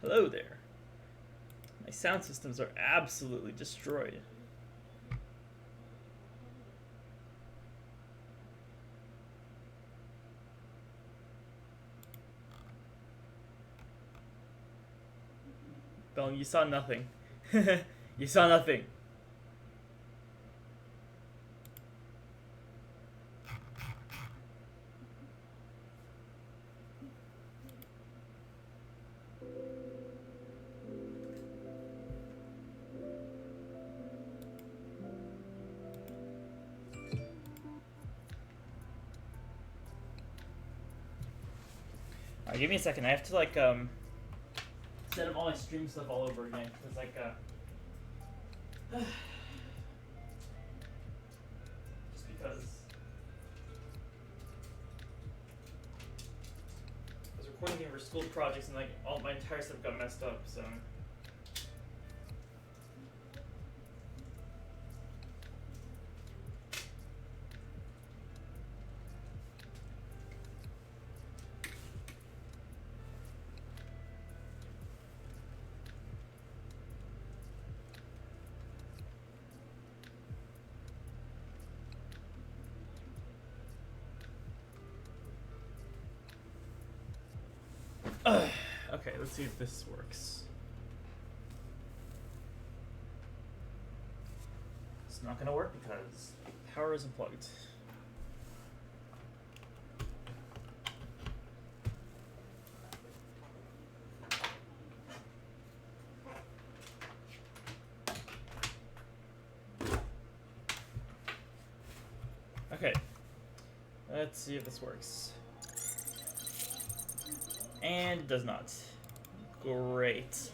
Hello there. My sound systems are absolutely destroyed. Bell, you saw nothing. You saw nothing. Alright, give me a second. I have to like set up all my stream stuff all over again. It's like just because I was recording it for school projects and like all my entire stuff got messed up, so okay, let's see if this works. It's not gonna work because power is unplugged. Okay, let's see if this works. And it does not. Great.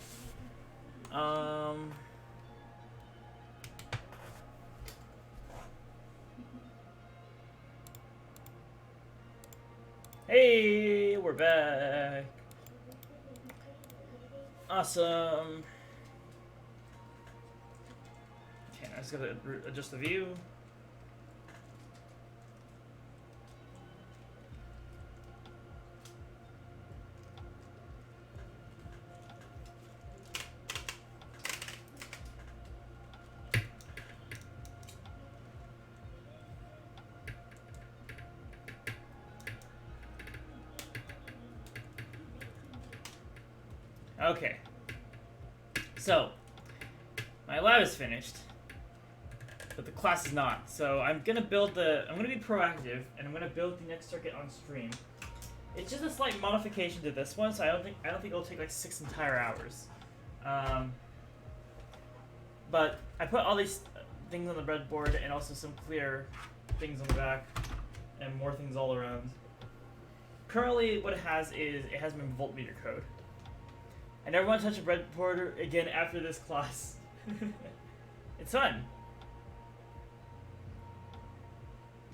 Hey, we're back. Awesome. Okay, I just gotta adjust the view. Okay, so my lab is finished, but the class is not. So I'm gonna be proactive, and I'm gonna build the next circuit on stream. It's just a slight modification to this one, so I don't think it'll take like 6 entire hours. But I put all these things on the breadboard and also some clear things on the back, and more things all around. Currently, what it has my voltmeter code. I never want to touch a breadboard again after this class. It's fun.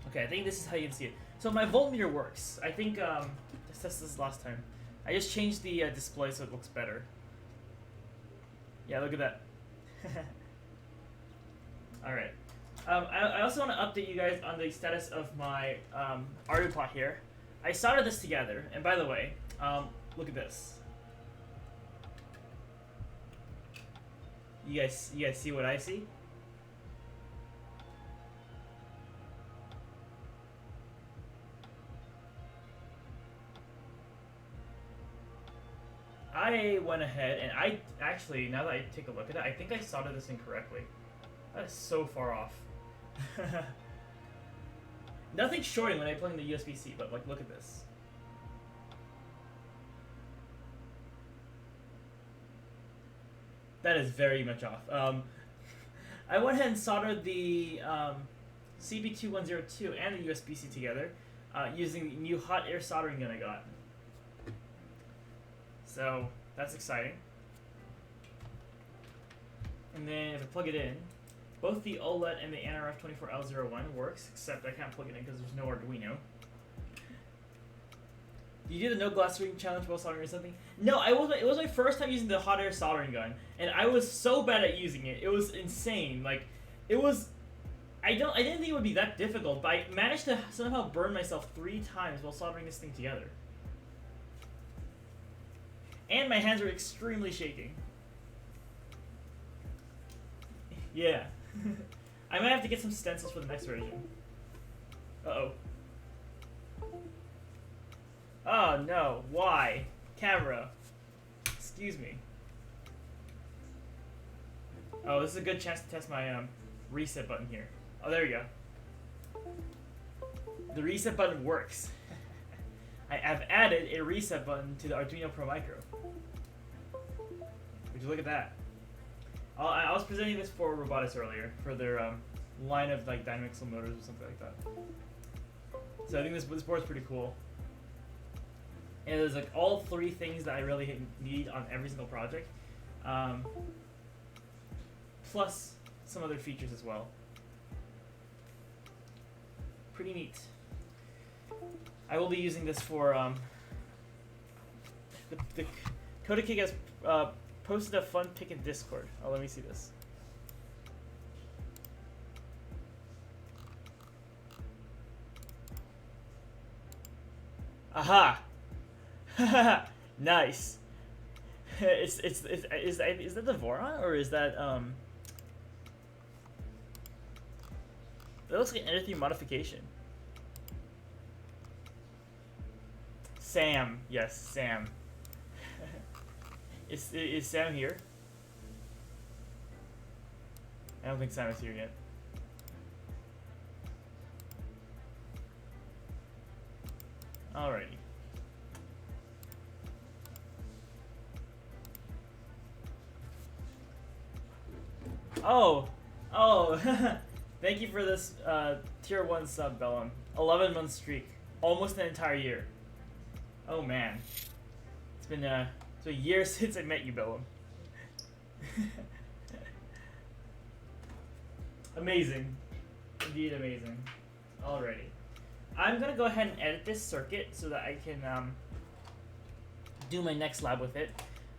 Okay, I think this is how you can see it. So my voltmeter works. I think, let's test this last time. I just changed the display so it looks better. Yeah, look at that. Alright. I also want to update you guys on the status of my Arduino here. I soldered this together, and by the way, look at this. You guys see what I see? I went ahead and I actually, now that I take a look at it, I think I soldered this incorrectly. That is so far off. Nothing's shorting when I plug in the USB-C, but like, look at this. That is very much off. I went ahead and soldered the CB2102 and the USB-C together using the new hot air soldering gun I got. So that's exciting. And then if I plug it in, both the OLED and the NRF24L01 works, except I can't plug it in because there's no Arduino. Did you do the no glass ring challenge while soldering or something? No, I wasn't. It was my first time using the hot air soldering gun, and I was so bad at using it. It was insane. Like, it was. I didn't think it would be that difficult, but I managed to somehow burn myself 3 times while soldering this thing together. And my hands are extremely shaking. Yeah. I might have to get some stencils for the next version. Uh-oh. Oh no, why? Camera. Excuse me. Oh, this is a good chance to test my reset button here. Oh, there we go. The reset button works. I have added a reset button to the Arduino Pro Micro. Would you look at that? I was presenting this for Robotics earlier, for their line of like dynamic motors or something like that. So I think this board's pretty cool. And there's like all three things that I really need on every single project. Plus some other features as well. Pretty neat. I will be using this for the CodaKig has posted a fun pic in Discord. Oh, let me see this. Aha! Nice. Is that the Voron or is that that looks like an anything modification. Sam, yes, Sam. Is Sam here? I don't think Sam is here yet. Alrighty. Oh, thank you for this tier 1 sub, Bellum. 11-month streak, almost an entire year. Oh man, it's been a year since I met you, Bellum. Amazing, indeed amazing. Alrighty, I'm gonna go ahead and edit this circuit so that I can do my next lab with it.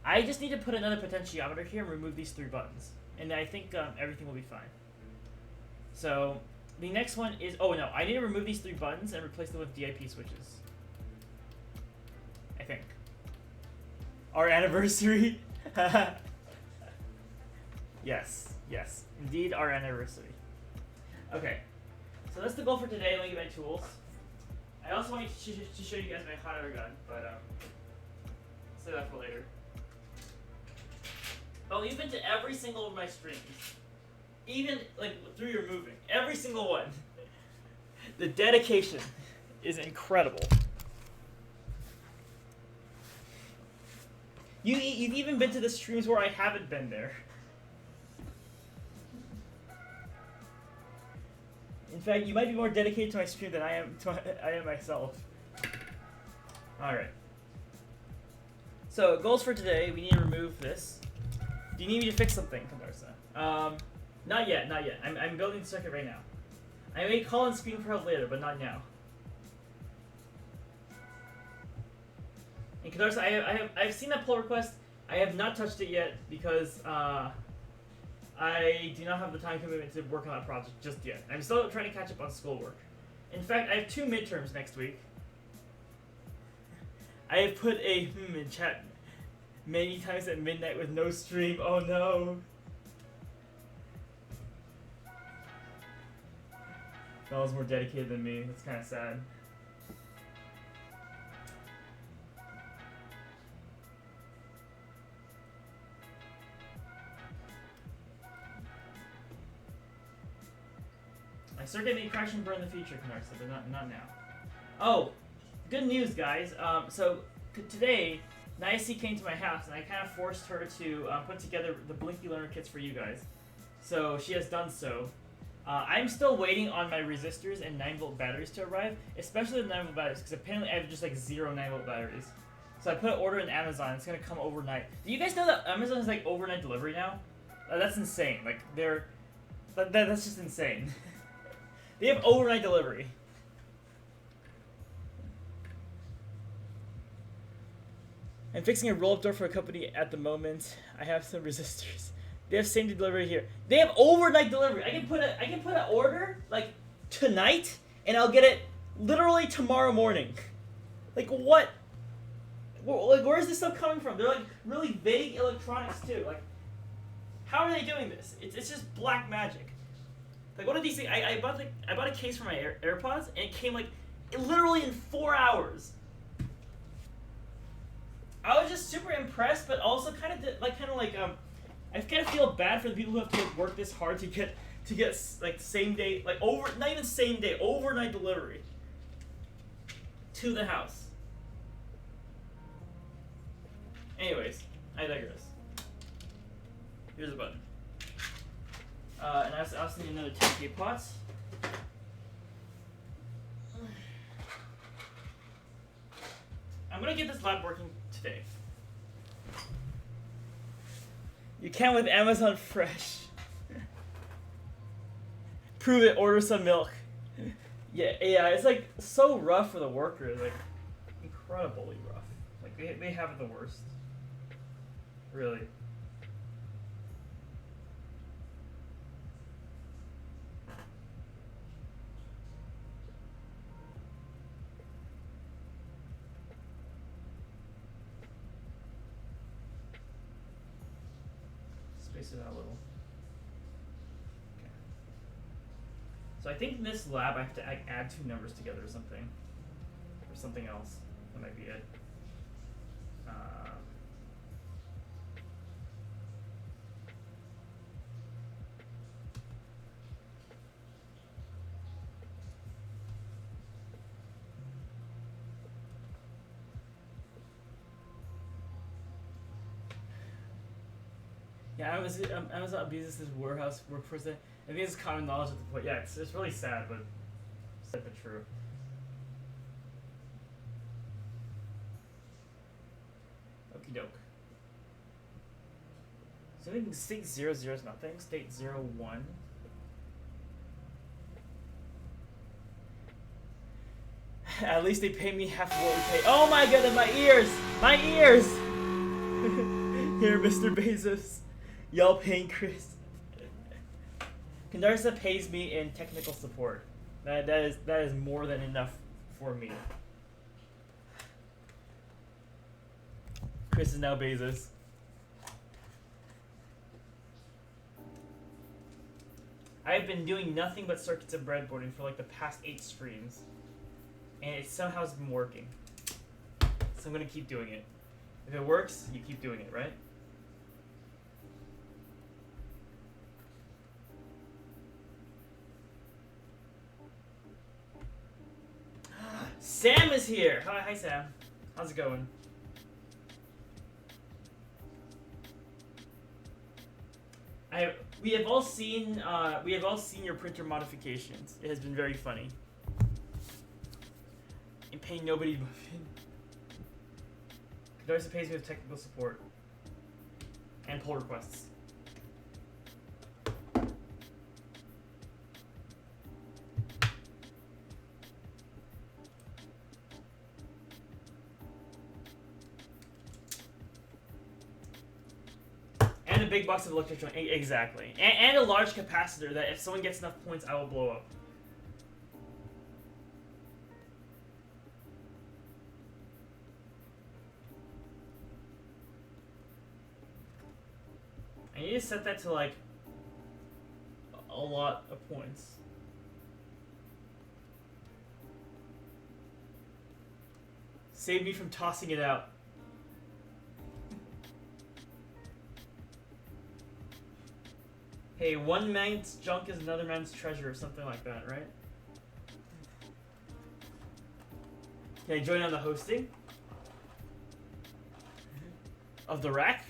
I just need to put another potentiometer here and remove these 3 buttons, and I think everything will be fine. So the next one is, oh no, I need to remove these 3 buttons and replace them with DIP switches. I think. Our anniversary. Yes, indeed our anniversary. Okay, so that's the goal for today. Let me get my tools. I also want to show you guys my hot air gun, but I'll save that for later. Oh, you've been to every single one of my streams, even like through your moving, every single one. The dedication is incredible. You've even been to the streams where I haven't been there. In fact, you might be more dedicated to my stream than I am myself. Alright. So, goals for today, we need to remove this. Do you need me to fix something, Condarsa? Not yet. I'm building the circuit right now. I may call and screen for help later, but not now. And Kadarsa, I've seen that pull request. I have not touched it yet because I do not have the time commitment to work on that project just yet. I'm still trying to catch up on schoolwork. In fact, I have 2 midterms next week. I have put a in chat many times at midnight with no stream. Oh no. Bella's more dedicated than me. That's kind of sad. My circuit may crash and burn in the future, Canarsa, but not now. Oh, good news, guys. So today, Niacy came to my house, and I kind of forced her to put together the Blinky Learner kits for you guys. So she has done so. I'm still waiting on my resistors and 9-volt batteries to arrive, especially the 9-volt batteries, because apparently I have just like 0 9-volt batteries. So I put an order in Amazon. It's gonna come overnight. Do you guys know that Amazon is like overnight delivery now? That's insane. Like that's just insane. They have overnight delivery. I'm fixing a roll-up door for a company at the moment. I have some resistors. They have same-day delivery here. They have overnight delivery. I can put an order like tonight, and I'll get it literally tomorrow morning. Like what? like, where is this stuff coming from? They're like really vague electronics too. Like, how are they doing this? It's just black magic. Like, what are these things? I bought a case for my AirPods, and it came like literally in 4 hours. I was just super impressed, but also kind of I kind of feel bad for the people who have to work this hard to get like same day, like not even same day, overnight delivery to the house. Anyways, I digress. Here's a button. And I also need another 10K pots. I'm gonna get this lab working today. You can with Amazon Fresh. Prove it, order some milk. Yeah, it's like so rough for the workers, like incredibly rough. Like they have it the worst. Really. Space it out a little. Okay. So I think in this lab I have to add 2 numbers together or something. Or something else. That might be it. Yeah, Amazon abuses this warehouse workforce. I think it's common knowledge at the point. Yeah, it's really sad, but true. Okie doke. So I think state 00 is nothing. State 01. At least they pay me half of what we pay. Oh my god, my ears! My ears! Here, Mr. Bezos. Y'all paying Chris. Condarsa pays me in technical support. That is more than enough for me. Chris is now Bezos. I've been doing nothing but circuits and breadboarding for like the past 8 streams. And it somehow has been working. So I'm gonna keep doing it. If it works, you keep doing it, right? Sam is here! Hi Sam. How's it going? We have all seen your printer modifications. It has been very funny. And paying nobody muffin. Condarsa pays me with technical support. And pull requests. And a big box of electric joint. Exactly. And a large capacitor that if someone gets enough points, I will blow up. I need to set that to like a lot of points. Save me from tossing it out. Hey, one man's junk is another man's treasure, or something like that, right? Can I join on the hosting? Of the rack?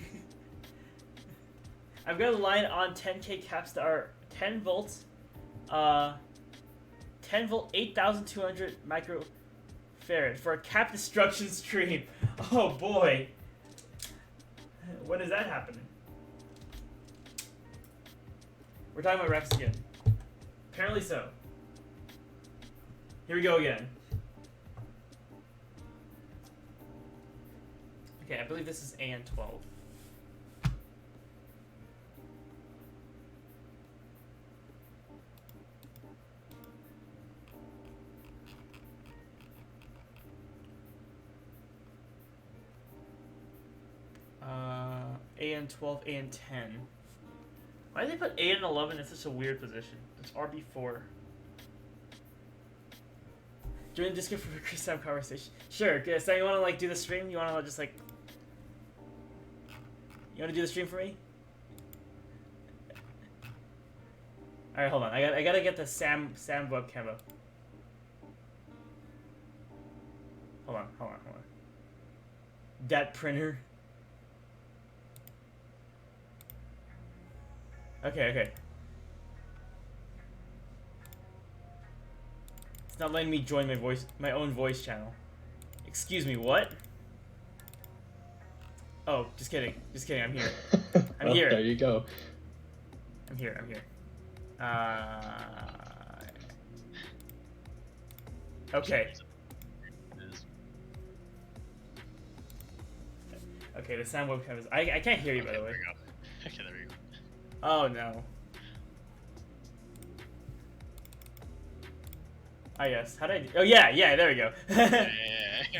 I've got a line on 10K caps that are 10 volts, 10 volt, 8,200 microfarad for a cap destruction stream. Oh boy. When is that happening? We're talking about racks again. Apparently so. Here we go again. Okay, I believe this is AN12. AN12, AN10. Why did they put AN11 in such a weird position? It's RB4. Join the Discord for a Chris Sam conversation. Sure, good. So you wanna like do the stream? You wanna just like you wanna do the stream for me? Alright, hold on. I gotta get the Sam webcam up. Hold on. That printer. Okay. It's not letting me join my own voice channel. Excuse me, what? Oh, just kidding. I'm here. I'm here. There you go. I'm here. Okay. Okay, the sound webcam is. I can't hear you, by the way. There we go. Okay, there we go. Oh no. Ah yes. How did I do? Oh yeah. There we go.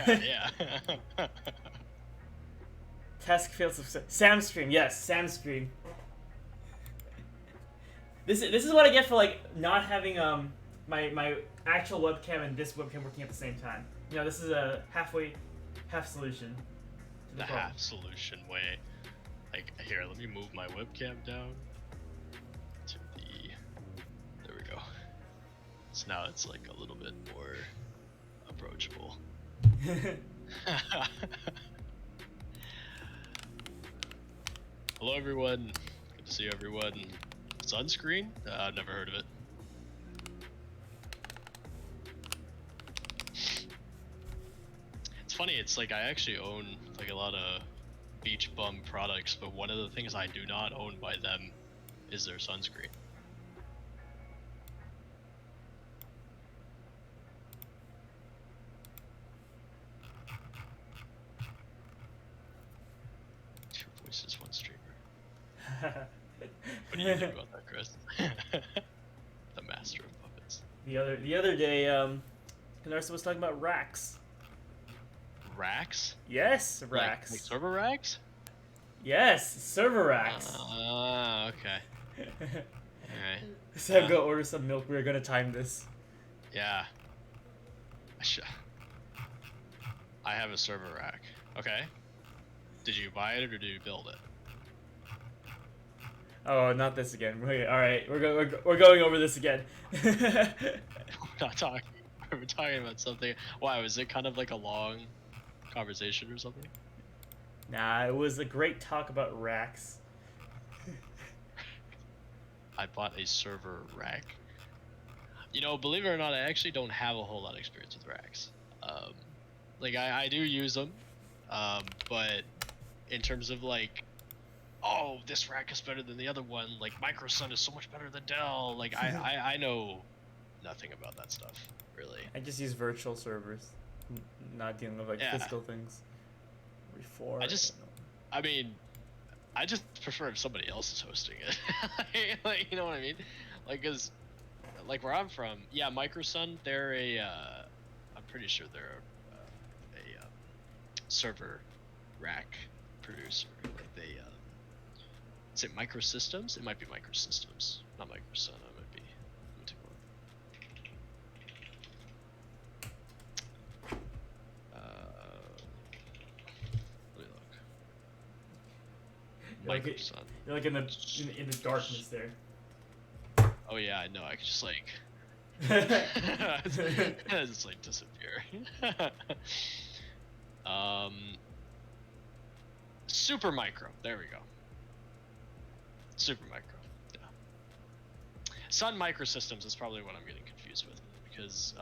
Yeah. Task failed. Sam stream. Yes, Sam stream. This is what I get for like not having my actual webcam and this webcam working at the same time. You know, this is a half solution. The half solution way. Like, here, let me move my webcam down to the. There we go. So now it's like a little bit more approachable. Hello, everyone. Good to see everyone. Sunscreen? I've never heard of it. It's funny, it's like I actually own like a lot of beach bum products, but one of the things I do not own by them is their sunscreen. Two voices, one streamer. What do you think about that, Chris? The master of puppets. The other day, Canarsa was talking about racks. Racks? Yes, racks. Like server racks? Yes, server racks. Okay. Alright. So go order some milk. We're gonna time this. Yeah. I have a server rack. Okay. Did you buy it or did you build it? Oh, not this again. Wait, all right, we're going over this again. We're not talking. We're talking about something. Why was it kind of like a long conversation or something? Nah, it was a great talk about racks. I bought a server rack. You know, believe it or not, I actually don't have a whole lot of experience with racks. Like I do use them, but in terms of like, oh, this rack is better than the other one. Like Microsun is so much better than Dell. Like I know nothing about that stuff, really. I just use virtual servers, not dealing with like physical things. Before. I mean, I just prefer if somebody else is hosting it. Like, you know what I mean? Like, cause, like where I'm from, yeah, Microsun, they're I'm pretty sure they're a server rack producer. Like they, is it Microsystems? It might be Microsystems, not Microsun. It might be. Let me take a look. Let me look. Microsun. You're like in the darkness there. Oh yeah, I know. I could just like, just like disappear. Super Micro. There we go. Super Micro. Yeah. Sun Microsystems is probably what I'm getting confused with because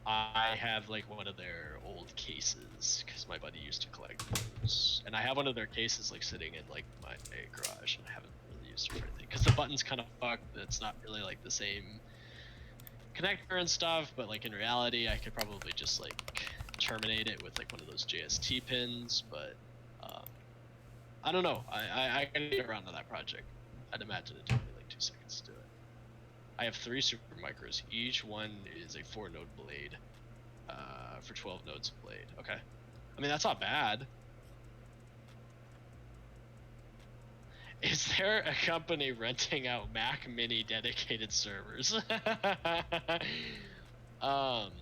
I have like one of their old cases because my buddy used to collect those, and I have one of their cases like sitting in like my garage, and I haven't really used it for anything because the button's kind of fucked. It's not really like the same connector and stuff, but like in reality, I could probably just like terminate it with like one of those JST pins, but I don't know. I can get around to that project. I'd imagine it took me like 2 seconds to do it. I have 3 super micros. Each one is a 4-node blade for 12 nodes of blade. Okay. I mean, that's not bad. Is there a company renting out Mac Mini dedicated servers? I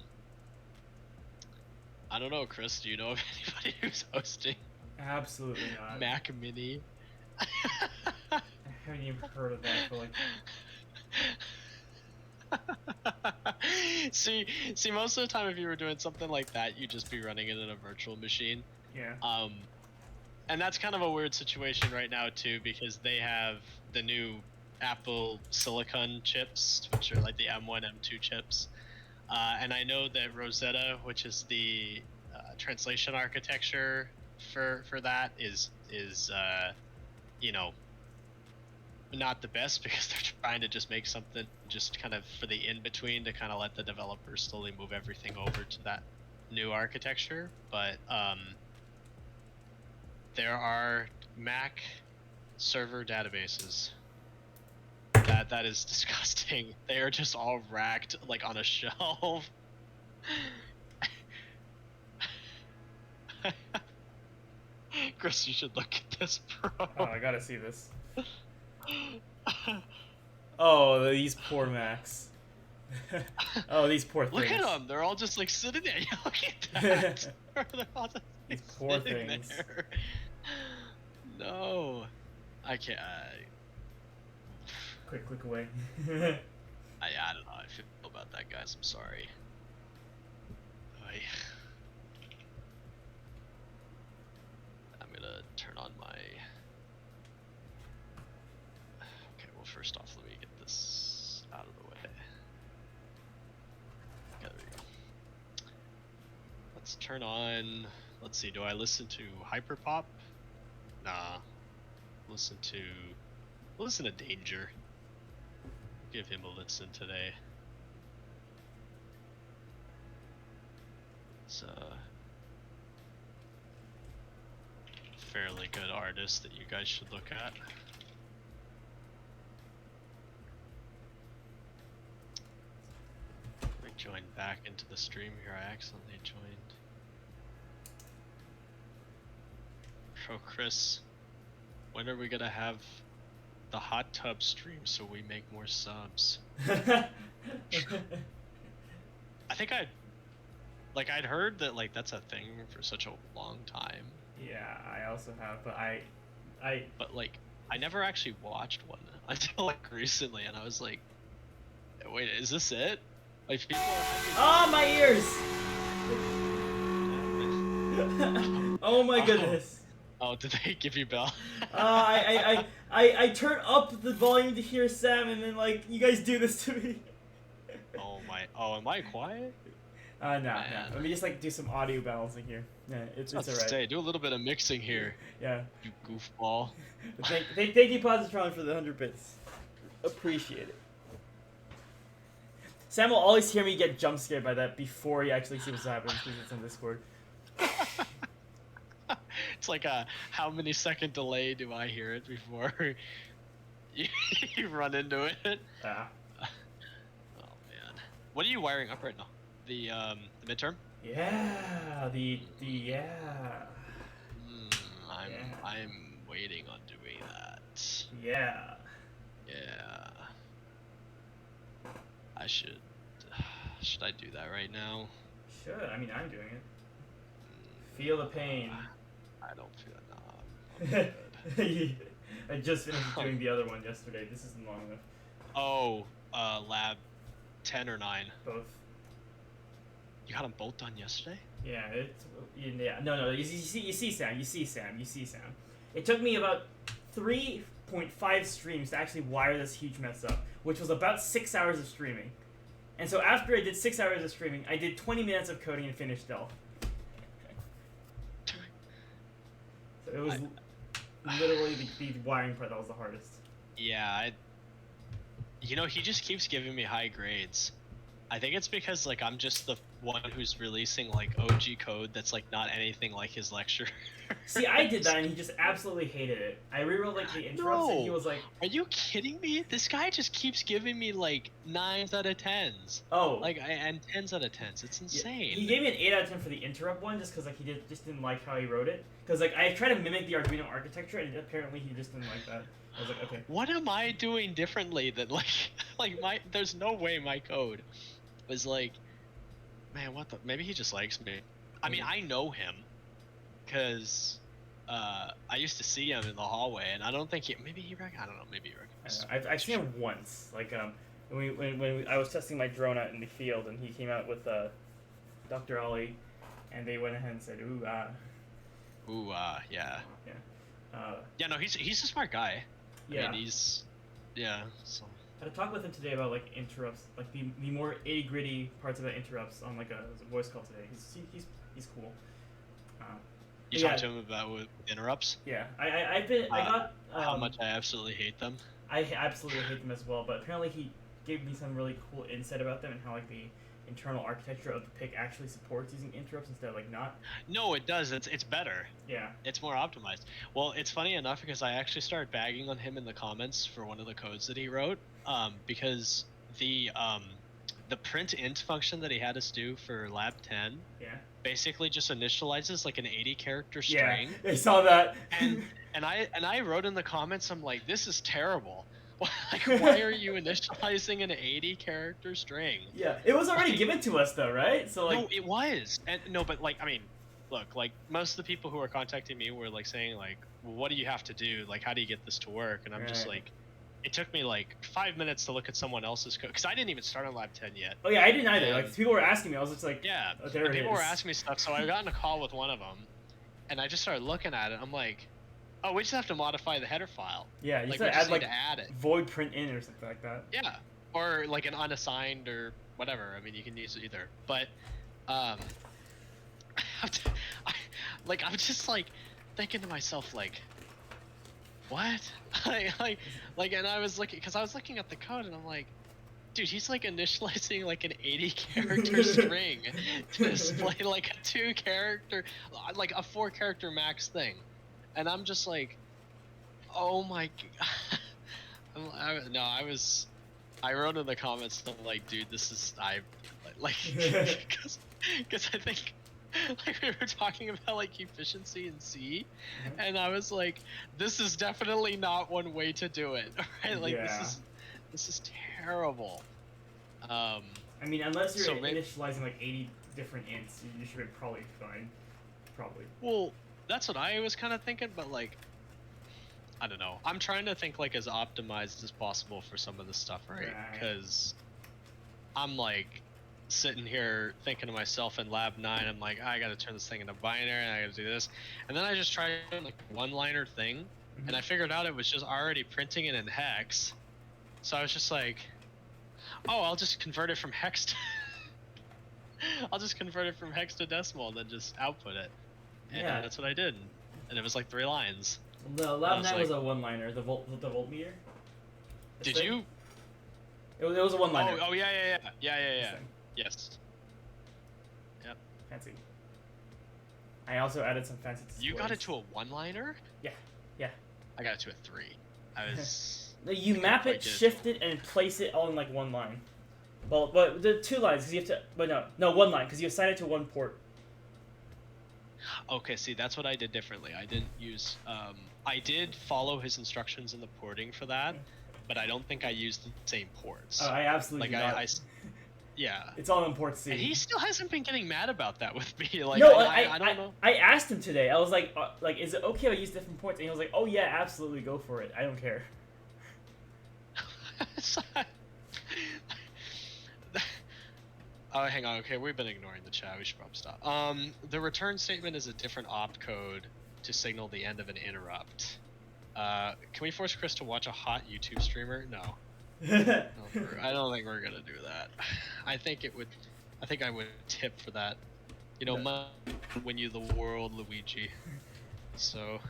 don't know, Chris. Do you know of anybody who's hosting Absolutely not. Mac Mini? I haven't even heard of that for like. see, most of the time, if you were doing something like that, you'd just be running it in a virtual machine. Yeah. And that's kind of a weird situation right now too, because they have the new Apple Silicon chips, which are like the M1, M2 chips. And I know that Rosetta, which is the translation architecture for that, is you know, not the best, because they're trying to just make something just kind of for the in between to kind of let the developers slowly move everything over to that new architecture. But there are Mac server databases. That is disgusting. They are just all racked like on a shelf. Chris, you should look at this, bro. Oh, I gotta see this. Oh, these poor Macs. Oh, these poor things. Look at them. They're all just like sitting there. Look at that. They're all just these poor sitting things. there. No, I can't. Click away. I don't know how I feel about that, guys. I'm sorry. I'm gonna turn on my. Okay, well, first off, let me get this out of the way. Okay, there we go. Let's turn on. Let's see. Do I listen to Hyperpop? Nah. Listen to Danger. Give him a listen today. It's a fairly good artist that you guys should look at. Let me join back into the stream here. I accidentally joined. Oh, Chris, when are we gonna have the hot tub stream so we make more subs? I think I'd heard that like that's a thing for such a long time. Yeah, I also have, but But like I never actually watched one until like recently, and I was like, wait, is this it? Like people are my ears! Oh my goodness. Oh, did they give you bell? I turn up the volume to hear Sam, and then like you guys do this to me. Am I quiet? No. Let me just like do some audio balancing here. Yeah, it's alright. Say, do a little bit of mixing here. Yeah. You goofball. Thank you, Positron, for the 100 bits. Appreciate it. Sam will always hear me get jump scared by that before he actually sees what's happening because it's on Discord. It's like a how many second delay do I hear it before you run into it? Ah. Oh man, what are you wiring up right now? The midterm? Yeah, yeah. I'm waiting on doing that. Yeah. Yeah. I should I do that right now? Should. I mean, I'm doing it. Feel the pain. I don't feel it. I just finished doing the other one yesterday. This isn't long enough. Oh, lab 10 or 9? Both. You got them both done yesterday? Yeah, no. You see, Sam. It took me about 3.5 streams to actually wire this huge mess up, which was about 6 hours of streaming. And so after I did 6 hours of streaming, I did 20 minutes of coding and finished Delph. So it was literally the wiring part that was the hardest. Yeah, he just keeps giving me high grades. I think it's because like I'm just the one who's releasing like OG code that's like not anything like his lecture. See, I did that and he just absolutely hated it. I rewrote like the interrupts and he was like, "Are you kidding me? This guy just keeps giving me like 9s out of 10s. Oh, like and 10s out of 10s. It's insane." He gave me an 8 out of 10 for the interrupt one just because like he just didn't like how he wrote it. Because like I tried to mimic the Arduino architecture and apparently he just didn't like that. I was like, okay. What am I doing differently that like there's no way my code was like, man, what the, maybe he just likes me. I mean, I know him because I used to see him in the hallway, and I don't think maybe he I don't know, maybe he recognizes. I've seen him once, like when I was testing my drone out in the field, and he came out with Dr. Ollie, and they went ahead and said, ooh, yeah. Yeah. Yeah, no, he's a smart guy. Yeah. I mean, he's, yeah, so. I had to talk with him today about like interrupts, like the more gritty parts about interrupts on like a voice call today. He's cool. You talked to him about with interrupts? Yeah, I got how much I absolutely hate them. I absolutely hate them as well, but apparently he gave me some really cool insight about them and how like the internal architecture of the PIC actually supports using interrupts instead of like not. No, it does. It's better. Yeah. It's more optimized. Well, it's funny enough because I actually started bagging on him in the comments for one of the codes that he wrote, because the print int function that he had us do for lab 10 basically just initializes like an 80 character string. Yeah, I saw that. and I wrote in the comments, I'm like, this is terrible. Like, why are you initializing an 80 character string? Yeah, it was already given to us though, right? So like, no, it was. And no, but like, I mean, look, like most of the people who are contacting me were like saying like, well, what do you have to do? Like, how do you get this to work? And I'm just like, it took me like 5 minutes to look at someone else's code because I didn't even start on lab 10 yet. Oh yeah, I didn't either. Like people were asking me, I was just like, yeah, oh, there people were asking me stuff. So I got in a call with one of them, and I just started looking at it. I'm like, oh, we just have to modify the header file. Yeah, you like, just add like to add it. Void print in or something like that. Yeah, or like an unassigned or whatever. I mean, you can use either. But I'm just like thinking to myself like, what? like, and I was looking because I was looking at the code and I'm like, dude, he's like initializing like an 80 character string to display like a 2 character, like a 4 character max thing. And I'm just like, oh my god. I wrote in the comments, I'm like, dude, this is, because I think, like, we were talking about, like, efficiency in C, and I was like, this is definitely not one way to do it, right? Like, this is terrible. I mean, unless you're initializing, like, 80 different ints, you should be probably fine. Probably. Well, that's what I was kind of thinking, but like, I don't know. I'm trying to think like as optimized as possible for some of this stuff, right? Because I'm like sitting here thinking to myself in lab 9, I'm like, I gotta turn this thing into binary, and I gotta do this, and then I just tried like one-liner thing, and I figured out it was just already printing it in hex, so I was just like, oh, I'll just convert it from hex to I'll just convert it from hex to decimal and then just output it. And that's what I did, and it was like 3 lines. The lab 9 was a one-liner. The voltmeter. Did you? It was a one-liner. Oh yeah. Yes. Yep. Fancy. I also added some fancy displays. You got it to a one-liner? Yeah. I got it to a 3. I was. You map it, shift it, and place it all in like one line. Well, but the 2 lines because you have to. But no, one line because you assign it to one port. Okay, see, that's what I did differently. I didn't use, I did follow his instructions in the porting for that, but I don't think I used the same ports. Oh, I absolutely like, yeah. It's all in port C. And he still hasn't been getting mad about that with me. Like, no, I don't know. I asked him today. I was like, is it okay if I use different ports? And he was like, oh yeah, absolutely, go for it. I don't care. Oh, hang on. Okay, we've been ignoring the chat. We should probably stop. The return statement is a different opcode to signal the end of an interrupt. Can we force Chris to watch a hot YouTube streamer? No. I don't think we're gonna do that. I think I would tip for that. You know, win you the world, Luigi. So.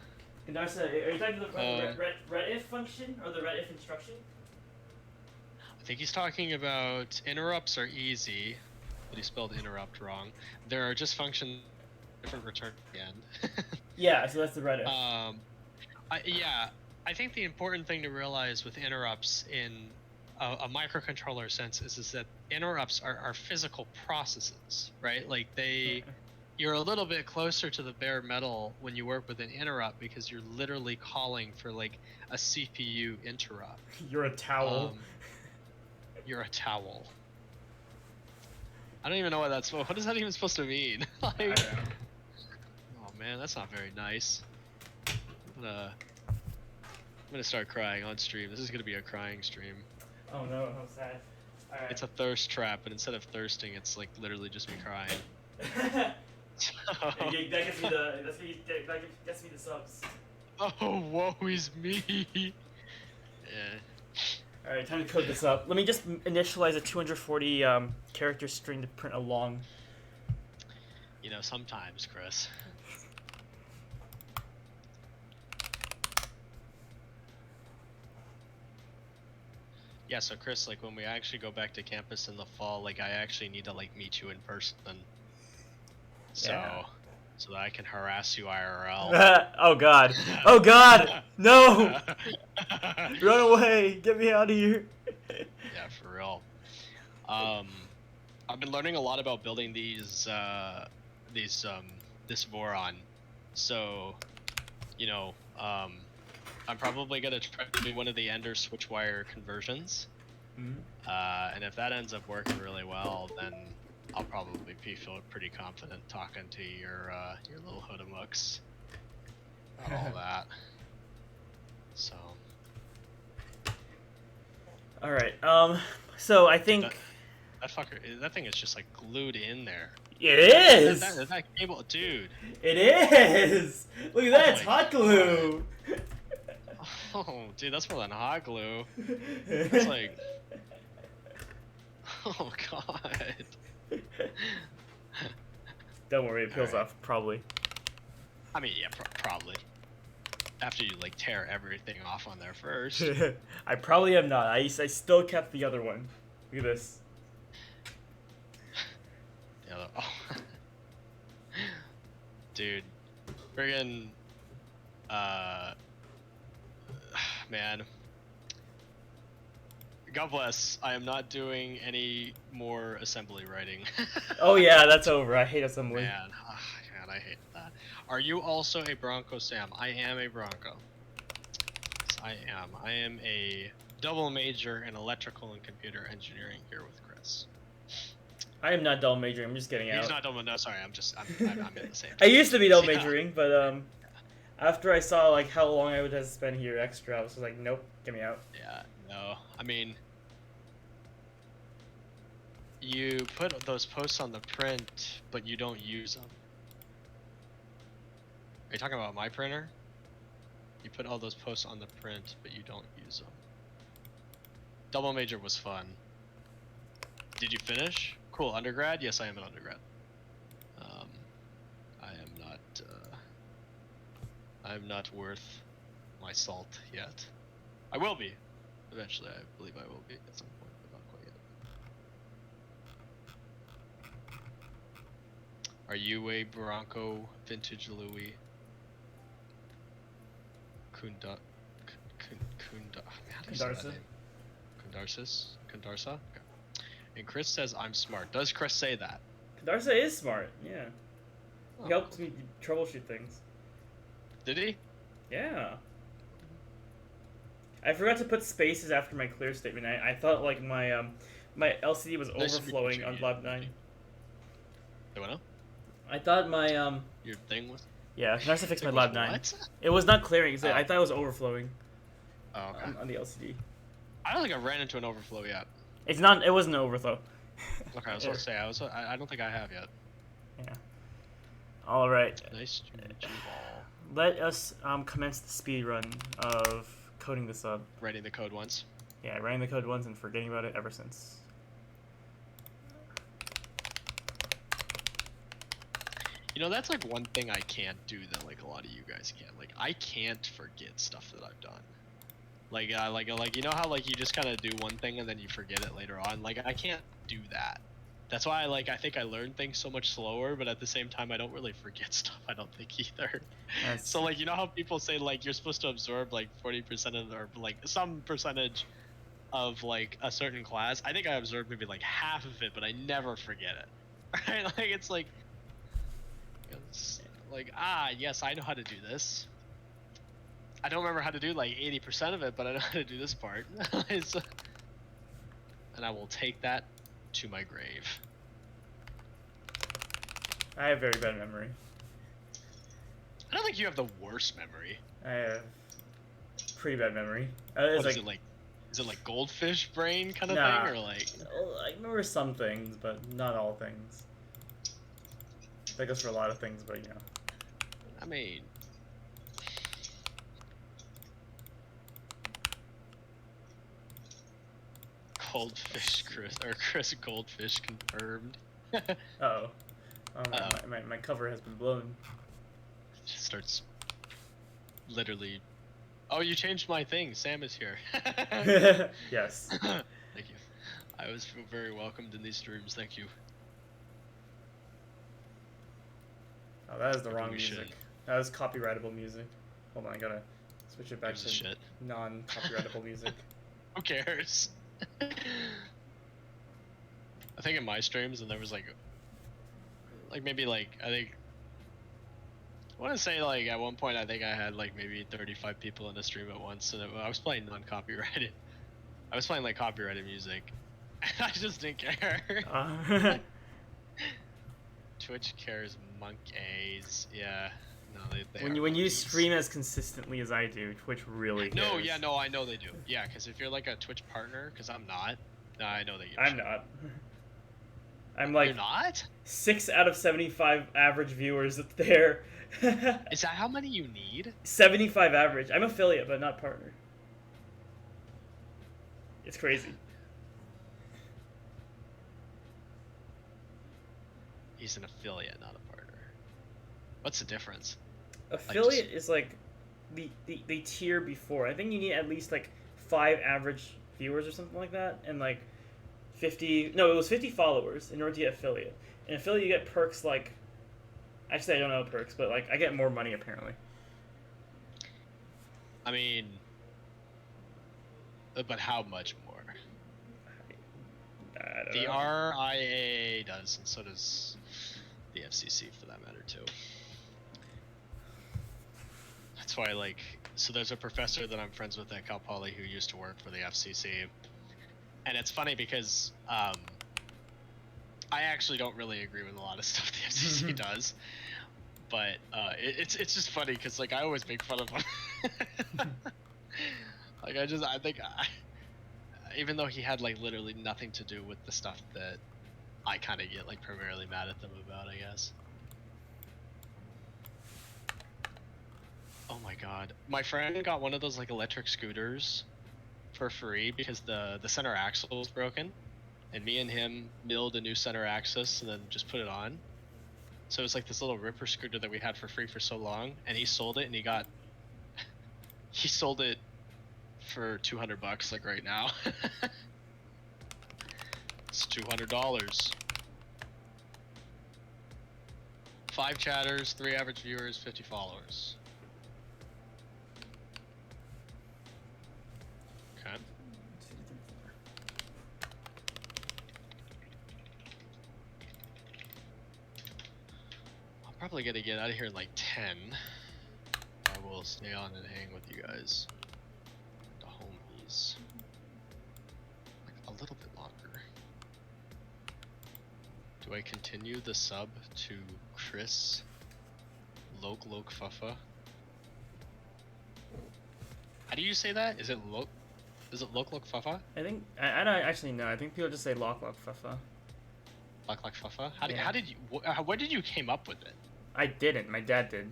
And Darcy, are you talking about the retif function or the retif instruction? I think he's talking about interrupts are easy. But he spelled interrupt wrong. There are just functions, different return again. Yeah, so that's the retif. I think the important thing to realize with interrupts in a microcontroller sense is that interrupts are physical processes, right? Like they You're a little bit closer to the bare metal when you work with an interrupt because you're literally calling for like a CPU interrupt. You're a towel. You're a towel. I don't even know what that's. What is that even supposed to mean? I Like, don't know. oh man, that's not very nice. I'm gonna start crying on stream. This is gonna be a crying stream. Oh no, how sad. Alright. It's a thirst trap, but instead of thirsting, it's like literally just me crying. that gets me that gets me the subs. Oh, woe is me. Yeah. Alright, time to code this up. Let me just initialize a 240 character string to print a long. You know, sometimes, Chris. Yeah, so Chris, like when we actually go back to campus in the fall, like I actually need to like meet you in person. So, Yeah. so that I can harass you IRL. Oh god. Oh god! No! Run away! Get me out of here! Yeah, for real. I've been learning a lot about building this Voron. So, you know, I'm probably gonna try to do one of the Ender switchwire conversions. Mm-hmm. And if that ends up working really well, then I'll probably feel pretty confident talking to your little hoodamooks about all that. So. All right. So I think That thing is just like glued in there. it is. That cable, dude. It is. Look at that. Oh It's my hot glue. Oh, dude, that's more than hot glue. That's like. Oh god. Don't worry, it peels Alright. off probably. I mean, yeah, probably. After you like tear everything off on there first. I probably have not. I still kept the other one. Look at this. Yeah. Oh. Dude, friggin'. Man. God bless. I am not doing any more assembly writing. Oh yeah, that's over. I hate assembly. Man, God, I hate that. Are you also a Bronco, Sam? I am a Bronco. Yes, I am. I am a double major in electrical and computer engineering here with Chris. I am not double majoring. I'm just getting out. He's not double. No, sorry. I'm in the same. I used to be double Yeah. majoring, but after I saw like how long I would have to spend here extra, I was like, nope, get me out. Yeah. No. I mean, you put those posts on the print, but you don't use them. Are you talking about my printer? You put all those posts on the print, but you don't use them. Double major was fun. Did you finish? Cool. Undergrad? Yes, I am an undergrad. I'm not worth my salt yet. I will be. Eventually, I believe I will be at some point, but not quite yet. Are you a Bronco vintage Louis? Kunda. Kundarsa. Kundarsa? Okay. And Chris says I'm smart. Does Chris say that? Darcy is smart. Yeah, Oh. he helps me troubleshoot things. Did he? Yeah. I forgot to put spaces after my clear statement. I thought like my my LCD was Nice to meet overflowing you. on Lab 9. Do I know? I thought my Your thing was. yeah, can I also fix my It Lab was 9? what? It was not clearing. So Oh. I thought it was overflowing Oh, okay. on the LCD. I don't think I ran into an overflow yet. It's not. It wasn't an overflow. Okay, I was gonna say I don't think I have yet. Yeah. All right. Nice to meet you all. Let us commence the speed run of coding this up. Writing the code once. Yeah, writing the code once and forgetting about it ever since. You know, that's like one thing I can't do that like a lot of you guys can. Like I can't forget stuff that I've done. Like you know how like you just kind of do one thing and then you forget it later on. Like I can't do that. That's why I think I learn things so much slower, but at the same time I don't really forget stuff. I don't think either. That's- So like you know how people say like you're supposed to absorb like 40% of or like some percentage of like a certain class. I think I absorbed maybe like half of it, but I never forget it. Right? Like it's like It's like, yes, I know how to do this. I don't remember how to do like 80% of it, but I know how to do this part. And I will take that to my grave. I have very bad memory. I don't think you have the worst memory. I have pretty bad memory. What is it like? Is it like goldfish brain kind of thing, or like? I remember some things, but not all things. That goes for a lot of things, but you know. I mean, goldfish Chris Goldfish confirmed. Uh-oh. My cover has been blown. Just starts literally. Oh, you changed my thing. Sam is here. Yes. Thank you. I always feel very welcomed in these streams. Thank you. Oh, that is the wrong music. That is copyrightable music. Hold on, I gotta switch it back to non-copyrightable music. Who cares? I think in my streams, and there was like maybe like I want to say like at one point I think I had like maybe 35 people in a stream at once, and I was playing non-copyrighted. I was playing like copyrighted music. I just didn't care. Twitch cares monkeys. Yeah. No, they when you stream as consistently as I do, Twitch really cares. No, yeah, no, I know they do. Yeah, because if you're like a Twitch partner, because I'm not. No, I know they. I'm not. I'm like. You're not? 6 out of 75 average viewers there. Is that how many you need? 75 average. I'm affiliate, but not partner. It's crazy. He's an affiliate, not a partner. What's the difference? Affiliate is like the tier before. I think you need at least like 5 average viewers or something like that, and like 50. No, it was 50 followers in order to get affiliate. In affiliate, you get perks like. Actually, I don't know perks, but like I get more money apparently. I mean, but how much more? I don't the know. RIAA does, and so does the FCC for that matter too. That's why, like, so there's a professor that I'm friends with at Cal Poly who used to work for the FCC, and it's funny because I actually don't really agree with a lot of stuff the FCC does, but it's just funny because like I always make fun of them. Like I think even though he had like literally nothing to do with the stuff that I kind of get like primarily mad at them about, I guess. Oh my god, my friend got one of those like electric scooters for free because the center axle was broken, and me and him milled a new center axis and then just put it on. So it was like this little ripper scooter that we had for free for so long, and he sold it, and he sold it for $200 like right now. It's $200. 5 chatters, 3 average viewers, 50 followers. Okay. I'm probably gonna get out of here in like 10. I will stay on and hang with you guys. The homies. Like a little bit longer. Do I continue the sub to Chris Lok Fuffa? How do you say that? Is it Lok? Is it Lok Fuffa? I think I don't actually know. I think people just say Lok Fuffa. Lok Fuffa? How did you? Where did you came up with it? I didn't. My dad did.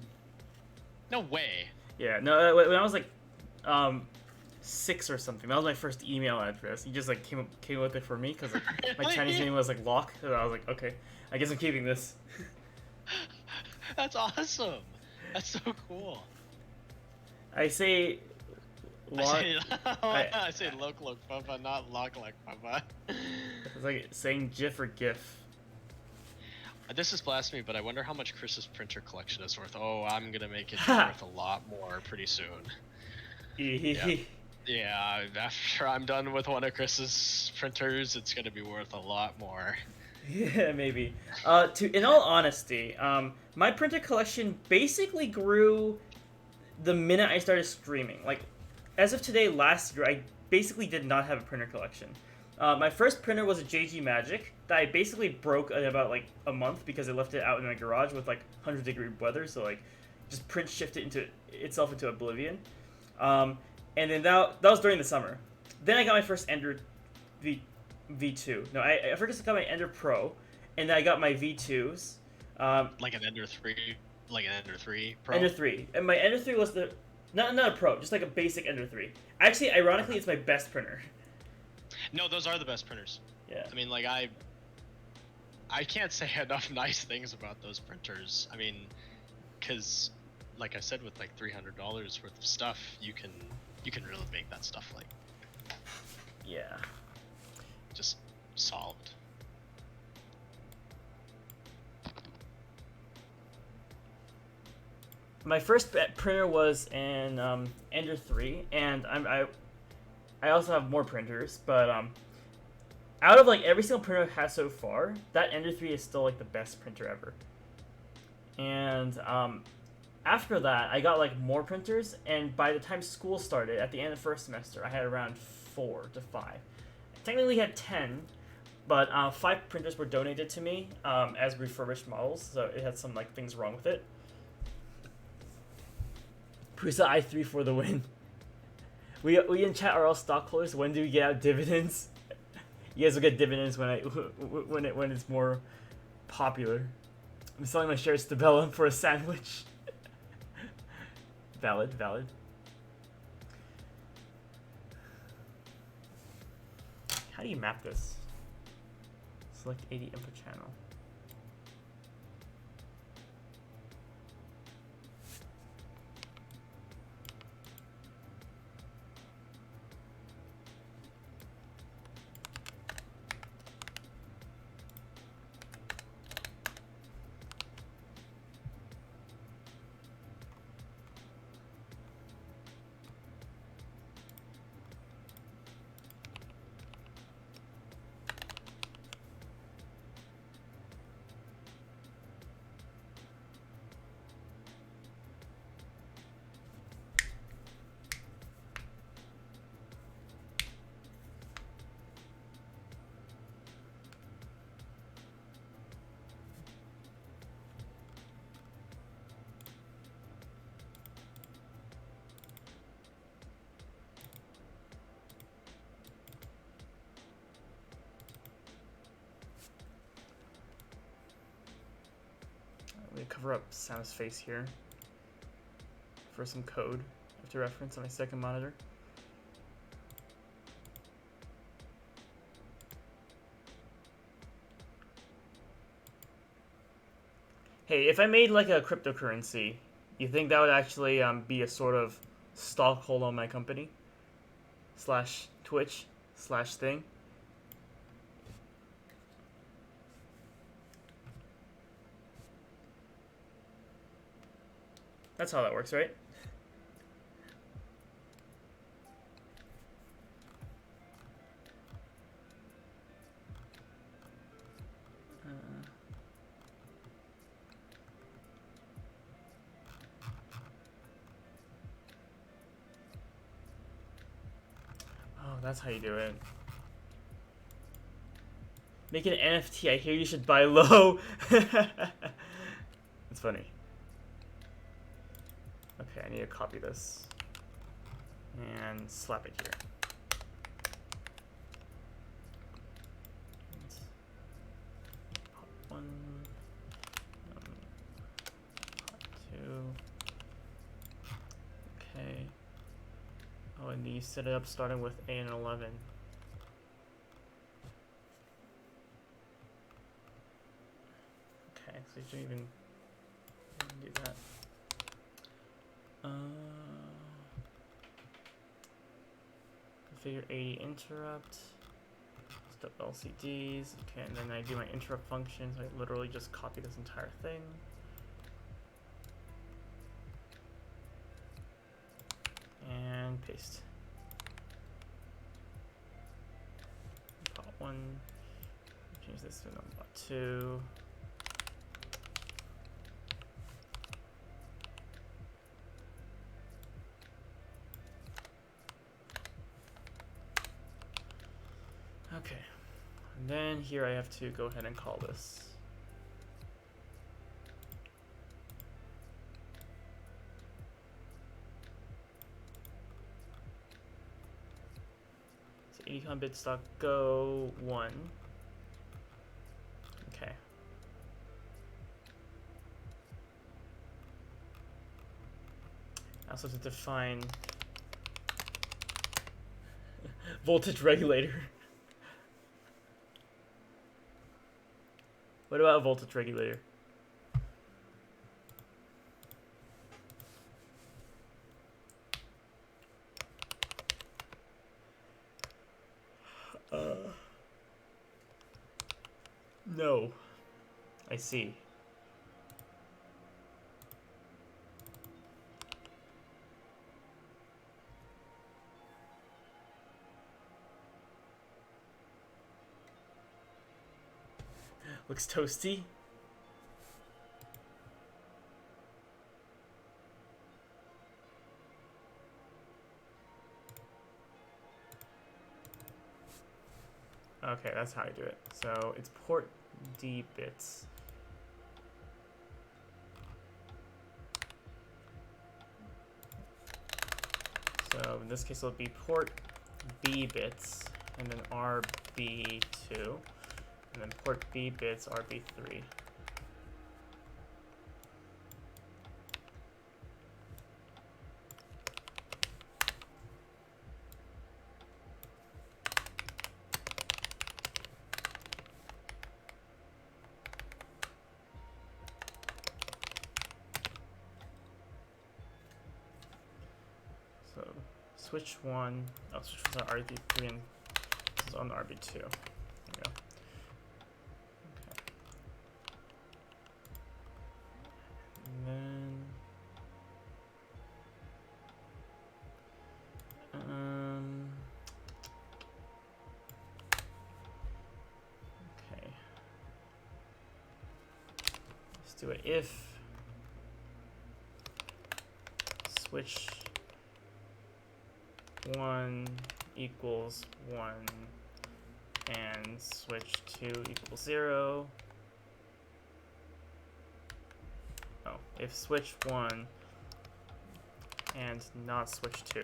No way. Yeah. No. When I was like, 6 or something, that was my first email address. He just like came up with it for me because like, my Chinese name was like Lok, and I was like, okay, I guess I'm keeping this. That's awesome. That's so cool. I say. I say Lok Fuffa, not Lok Fuffa. It's like saying GIF or GIF. This is blasphemy, but I wonder how much Chris's printer collection is worth. Oh, I'm gonna make it worth a lot more pretty soon. Yeah. Yeah, after I'm done with one of Chris's printers, it's gonna be worth a lot more. Yeah, maybe. In all honesty, my printer collection basically grew the minute I started streaming. Like, as of today, last year, I basically did not have a printer collection. My first printer was a JG Magic that I basically broke in about like a month because I left it out in my garage with like 100-degree weather. So like, just print shifted into itself into oblivion. Um, and then that was during the summer. Then I got my first Ender V V2. No, I first got my Ender Pro, and then I got my V2s. Like an Ender 3, like an Ender 3 Pro. Ender 3, and my Ender 3 was the not a Pro, just like a basic Ender 3. Actually, ironically, it's my best printer. No, those are the best printers. Yeah. I mean, like I can't say enough nice things about those printers. I mean, because like I said, with like $300 worth of stuff, you can really make that stuff like Yeah. just solved. My first printer was an Ender 3, and I also have more printers, but out of like every single printer I've had so far, that Ender 3 is still like the best printer ever. And after that, I got like more printers, and by the time school started, at the end of the first semester, I had around 4 to 5. I technically had 10, but 5 printers were donated to me as refurbished models, so it had some like things wrong with it. Prusa i3 for the win. We in chat are all stockholders. When do we get out dividends? You guys will get dividends when it's more popular. I'm selling my shares to Bella for a sandwich. Valid. How do you map this? Select 80 input channel. Let me cover up Sam's face here for some code I have to reference on my second monitor. Hey, if I made like a cryptocurrency, you think that would actually be a sort of stockholder on my company? / Twitch / thing? That's how that works, right? Oh, that's how you do it. Make an NFT. I hear you should buy low. It's funny. Okay, I need to copy this and slap it here. Pop 1, pop 2. Okay. Oh, and you set it up starting with A and 11. Okay, so you shouldn't even do that. Configure 80 interrupt. Step LCDs. Okay, and then I do my interrupt functions. I literally just copy this entire thing. And paste. Pop 1, Change this to number 2. Okay, and then here I have to go ahead and call this. So 80 bit stock go 1. Okay. I also have to define voltage regulator. What about a voltage regulator? No. I see. Looks toasty. Okay, that's how I do it. So it's port D bits. So in this case, it'll be port B bits, and then RB2, and then port B bits, RB3. So switch 1, oh, switch was on RB3 and this is on RB2. There we go. Okay. And then okay. Let's do it. If switch 1 equals 1 and switch 2 equals 0. Oh, if switch 1 and not switch 2.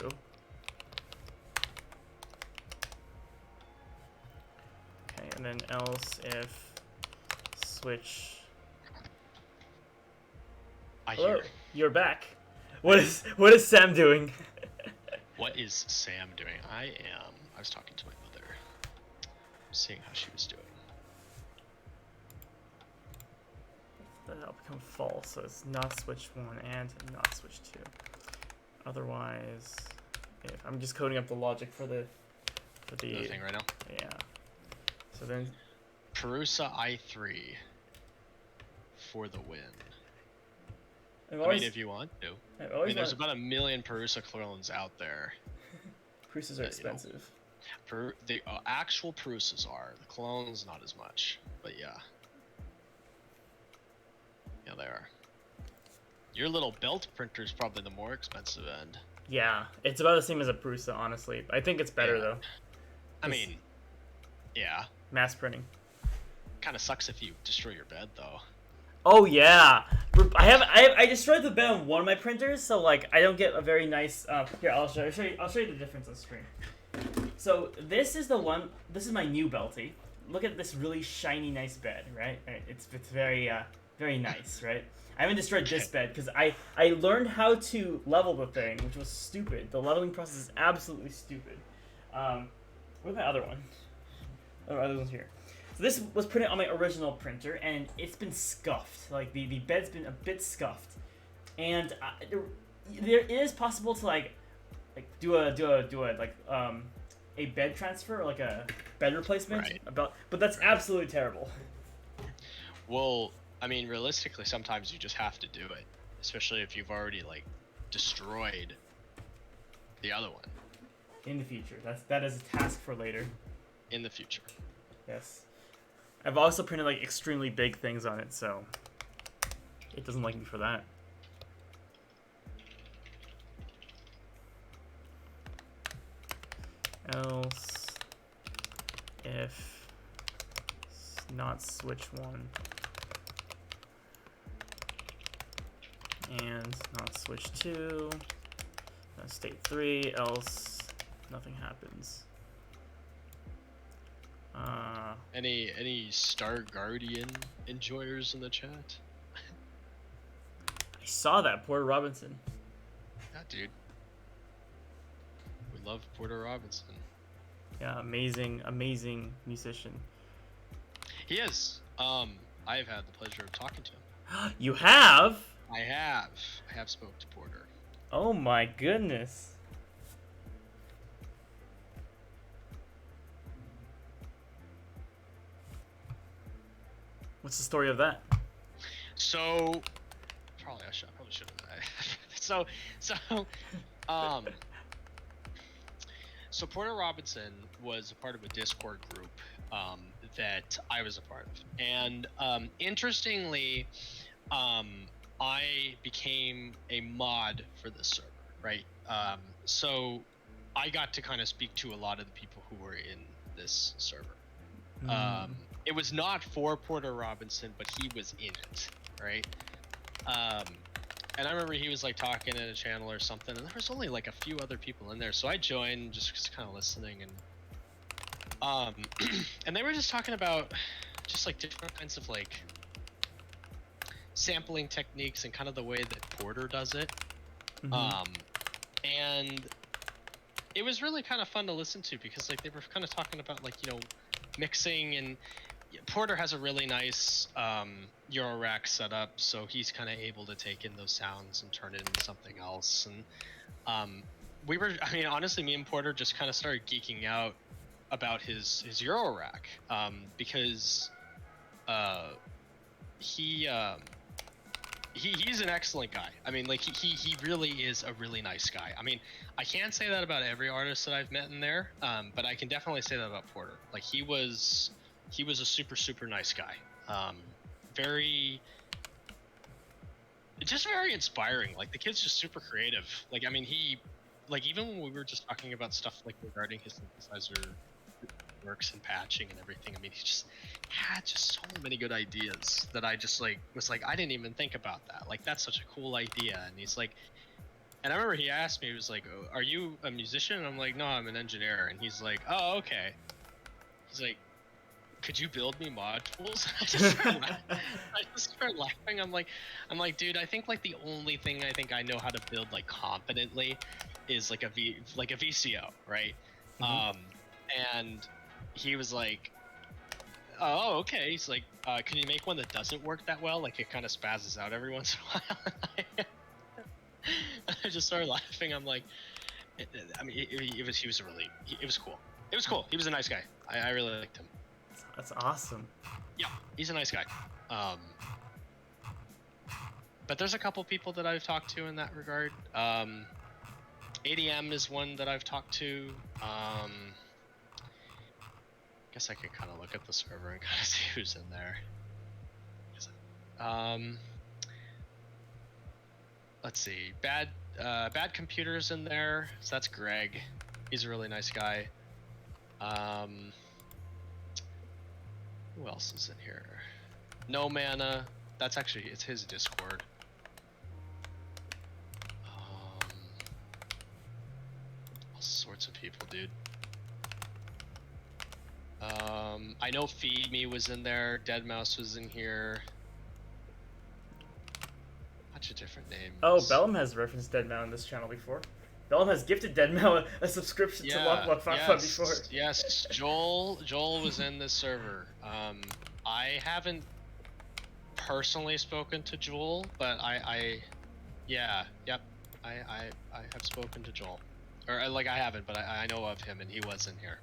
Okay, and then else if switch. Hello, you're back. What is Sam doing? What is Sam doing? I was talking to my mother, seeing how she was doing. That'll become false, so it's not switch 1 and not switch 2. Otherwise, if I'm just coding up the logic for the thing right now. Yeah. So then Perusa I3 for the win. I mean, if you want to. There's about 1 million Perusa clones out there. Perusas are expensive. The actual Perusas are. The clones, not as much. But yeah. Yeah, they are. Your little belt printer is probably the more expensive end. Yeah, it's about the same as a Perusa, honestly. I think it's better, though. I mean, yeah. Mass printing. Kind of sucks if you destroy your bed, though. Oh yeah, I destroyed the bed on one of my printers, so like I don't get a very nice. Here, I'll show you the difference on screen. So this is the one. This is my new belty. Look at this really shiny, nice bed, right? It's very very nice, right? I haven't destroyed this bed because I learned how to level the thing, which was stupid. The leveling process is absolutely stupid. Where's my other one? Oh, other one's here. So this was printed on my original printer, and it's been scuffed. Like the bed's been a bit scuffed, and there is possible to like do a bed transfer or like a bed replacement. Right. But that's absolutely terrible. Well, I mean, realistically, sometimes you just have to do it, especially if you've already like destroyed the other one. In the future, that is a task for later. In the future. Yes. I've also printed like extremely big things on it, so it doesn't like me for that. Else if not switch 1 and not switch 2, state 3, else nothing happens. Any Star Guardian enjoyers in the chat? I saw that, Porter Robinson. Yeah, dude. We love Porter Robinson. Yeah, amazing musician. He is. I've had the pleasure of talking to him. You have? I have spoke to Porter. Oh my goodness. What's the story of that? So, probably should have. So Porter Robinson was a part of a Discord group that I was a part of, and interestingly, I became a mod for this server, right? So I got to kind of speak to a lot of the people who were in this server. It was not for Porter Robinson, but he was in it, right? And I remember he was like talking in a channel or something, and there was only like a few other people in there, so I joined just kind of listening, and and they were just talking about just like different kinds of like sampling techniques and kind of the way that Porter does it. And it was really kind of fun to listen to because like they were kind of talking about like, you know, mixing, and Porter has a really nice Eurorack setup, so he's kind of able to take in those sounds and turn it into something else. And honestly, me and Porter just kind of started geeking out about his Eurorack because he's an excellent guy. I mean, like he really is a really nice guy. I mean, I can't say that about every artist that I've met in there, but I can definitely say that about Porter. Like he was a super nice guy. Very inspiring. Like the kid's just super creative. Like I mean, even when we were just talking about stuff like regarding his synthesizer works and patching and everything, I mean, he just had just so many good ideas that I just like was like, I didn't even think about that. Like that's such a cool idea. And he's like, and I remember he asked me, he was like, oh, are you a musician? And I'm like, no, I'm an engineer. And he's like, oh, okay. He's like, could you build me modules? I just started laughing. I'm like, dude, I think like the only thing I think I know how to build like competently is like a VCO, right? And he was like, oh, okay. He's like, can you make one that doesn't work that well? Like it kind of spazzes out every once in a while. I just started laughing. I'm like, I mean, it was cool. It was cool. He was a nice guy. I really liked him. That's awesome. Yeah, he's a nice guy. But there's a couple people that I've talked to in that regard. ADM is one that I've talked to. Guess I could kind of look at the server and kind of see who's in there. Let's see. Bad Computers in there. So that's Greg. He's a really nice guy. Who else is in here? No Mana. That's actually, it's his Discord. All sorts of people, dude. I know Feed Me was in there. Deadmau5 was in here. Bunch of different names. Oh, Bellum has referenced Deadmau5 in this channel before. Bellum has gifted Deadmau5 a subscription to Lock before. Yes, Joel was in this server. I haven't personally spoken to Joel, but I have spoken to Joel. Or like I haven't, but I know of him, and he was in here.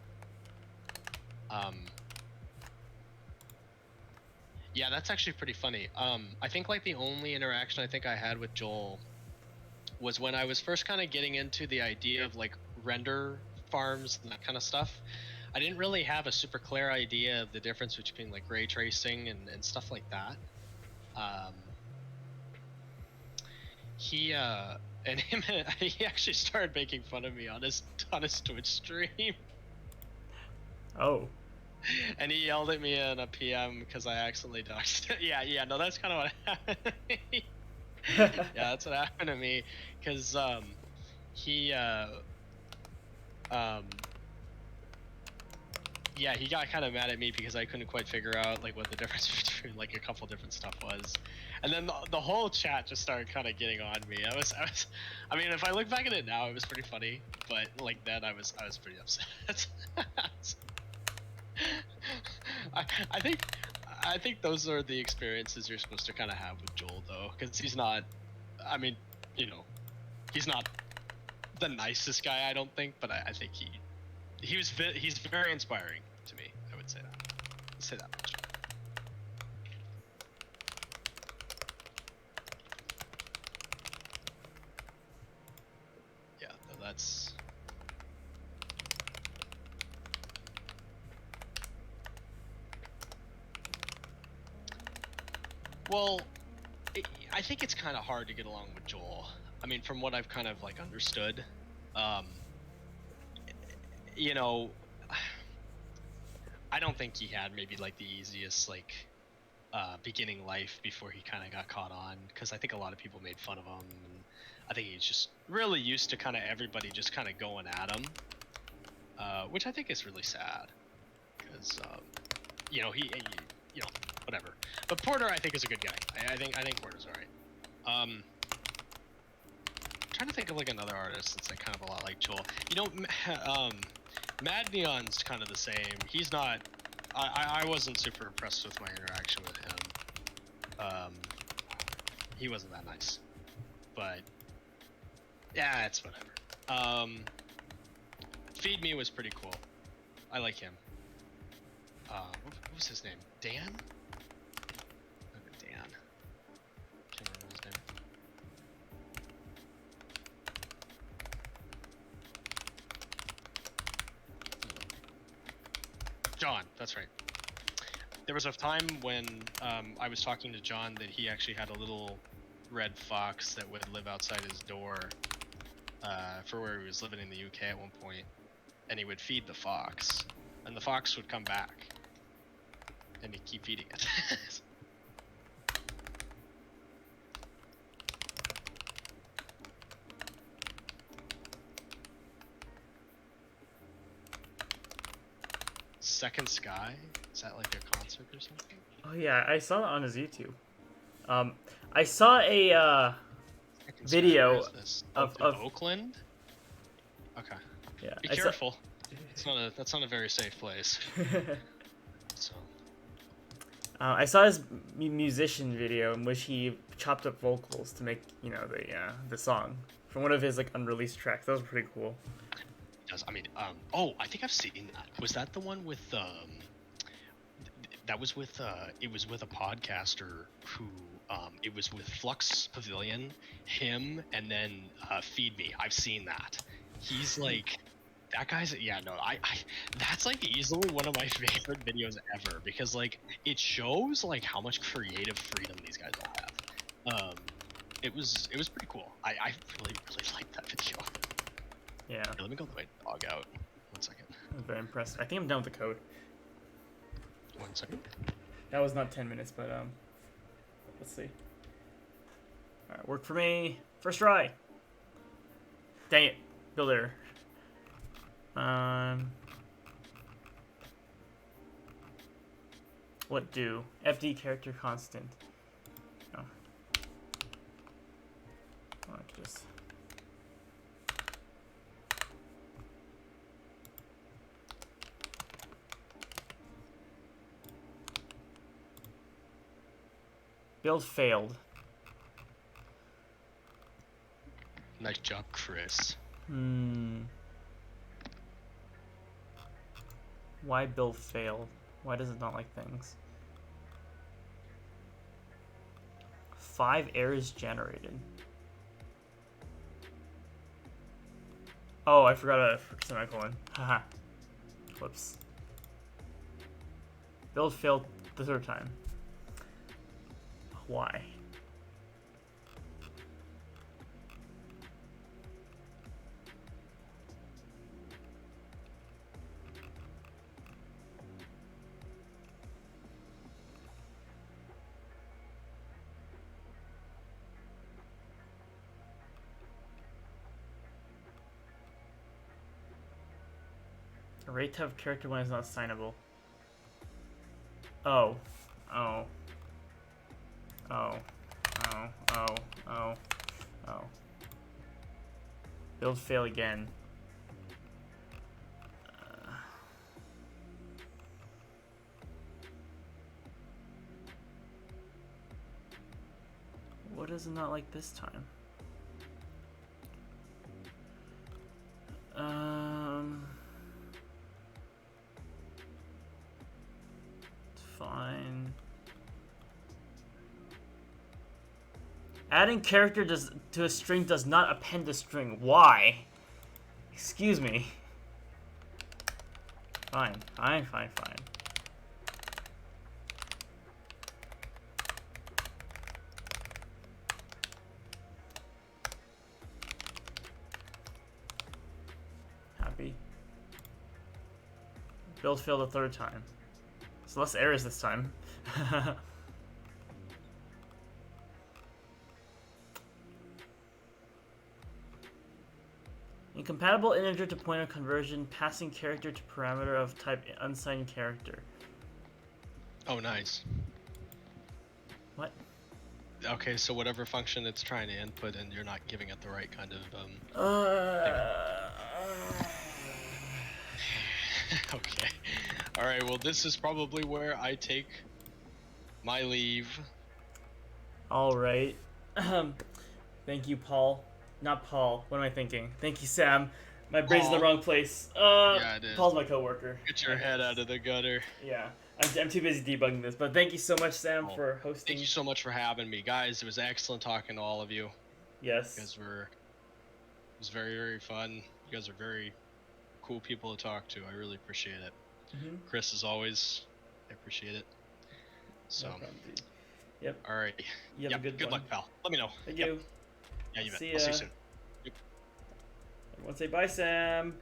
Yeah, that's actually pretty funny. I think like the only interaction I think I had with Joel was when I was first kind of getting into the idea of like render farms and that kind of stuff. I didn't really have a super clear idea of the difference between like ray tracing and stuff like that. He and him he actually started making fun of me on his Twitch stream. Oh. And he yelled at me in a PM because I accidentally doxed it. Yeah, no, that's kind of what happened to me. Yeah, that's what happened to me, because he yeah, he got kind of mad at me because I couldn't quite figure out like what the difference between like a couple different stuff was, and then the whole chat just started kind of getting on me. I mean, if I look back at it now, it was pretty funny, but like then I was pretty upset. I think those are the experiences you're supposed to kind of have with Joel, though, because he's not. I mean, he's not the nicest guy, I don't think, but I think he's very inspiring to me. I would say that. Let's say that much. Yeah, no, that's. Well, I think it's kind of hard to get along with Joel. I mean, from what I've kind of like understood, I don't think he had maybe like the easiest like beginning life before he kind of got caught on, because I think a lot of people made fun of him, and I think he's just really used to kind of everybody just kind of going at him, which I think is really sad, because he whatever. But Porter, I think, is a good guy. I think Porter's alright. I'm trying to think of like another artist that's like kind of a lot like Joel. Mad Neon's kind of the same. He's not. I wasn't super impressed with my interaction with him. He wasn't that nice. But yeah, it's whatever. Feed Me was pretty cool. I like him. What was his name? Dan? Dan. Can't remember his name. John, that's right. There was a time when I was talking to John that he actually had a little red fox that would live outside his door for where he was living in the UK at one point, and he would feed the fox, and the fox would come back, and he'd keep feeding it. Second Sky? Is that like a concert or something? Oh yeah, I saw it on his YouTube. I saw a video of Oakland. Okay. Yeah. Be careful. That's not a very safe place. So. I saw his musician video in which he chopped up vocals to make the song from one of his like unreleased tracks. That was pretty cool. I mean, I think I've seen that. Was that the one with that was with it was with a podcaster who it was with Flux Pavilion, him, and then Feed Me. I've seen that. He's like, that guy's, I that's like easily one of my favorite videos ever, because like it shows like how much creative freedom these guys all have. It was pretty cool. I really liked that video. Yeah. Here, let me go let my dog out. 1 second. I'm very impressed. I think I'm done with the code. 1 second. That was not 10 minutes, but let's see. Alright, work for me. First try. Dang it. Builder. What do? FD character constant. Oh. Like this. Build failed. Nice job, Chris. Why build failed? Why does it not like things? 5 errors generated. Oh, I forgot a semicolon. Haha. Whoops. Build failed the third time. Why? A rate to have character when it's not signable. Oh. Oh. Oh. Oh. Oh. Oh. Oh. Build fail again. What is it not like this time? Fine. Adding character to a string does not append a string. Why? Excuse me. Fine. Fine. Fine. Fine. Happy. Build failed a third time. So less errors this time. Incompatible integer to pointer conversion, passing character to parameter of type unsigned character. Oh, nice. What? Okay, so whatever function it's trying to input, and you're not giving it the right kind of Okay. All right. Well, this is probably where I take my leave. All right. Thank you, Paul. Not Paul. What am I thinking? Thank you, Sam. My brain's in the wrong place. Yeah, it is. Paul's my coworker. Get your head out of the gutter. Yeah. I'm too busy debugging this, but thank you so much, Sam, for hosting. Thank you so much for having me, guys. It was excellent talking to all of you. Yes. You guys were. It was very, very fun. You guys are very cool people to talk to. I really appreciate it. Chris, as always, I appreciate it. So. No problem, dude. Yep. All right. You have a good one. luck, pal. Let me know. Thank you. Yeah, you bet. See I'll see ya. you soon. Yep. Everyone say bye, Sam.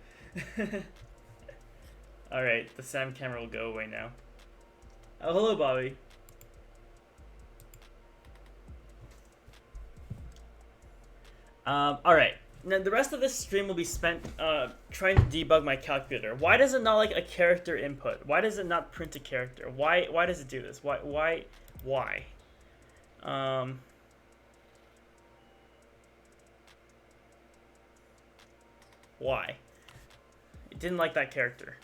All right, the Sam camera will go away now. Oh, hello, Bobby. All right. Now the rest of this stream will be spent trying to debug my calculator. Why does it not like a character input? Why does it not print a character? Why does it do this? Why? Why? It didn't like that character.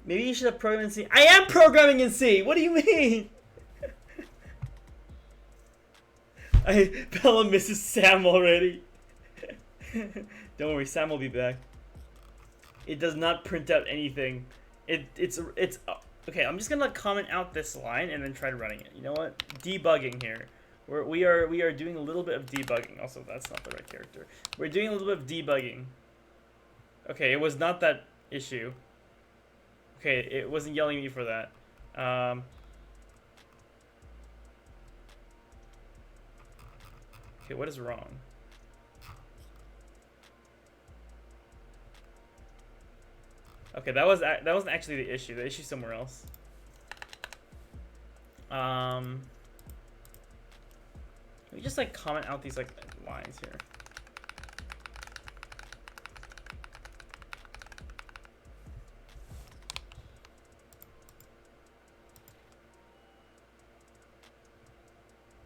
Maybe you should have programmed in C. I am programming in C! What do you mean? Bella misses Sam already. Don't worry, Sam will be back. It does not print out anything. It's okay. I'm just gonna comment out this line and then try running it. You know what? Debugging here. We are doing a little bit of debugging. Also, that's not the right character. We're doing a little bit of debugging. Okay, it was not that issue. Okay, it wasn't yelling at me for that. Okay, what is wrong? Okay, that wasn't actually the issue. The issue's somewhere else. Let me just like comment out these like lines here.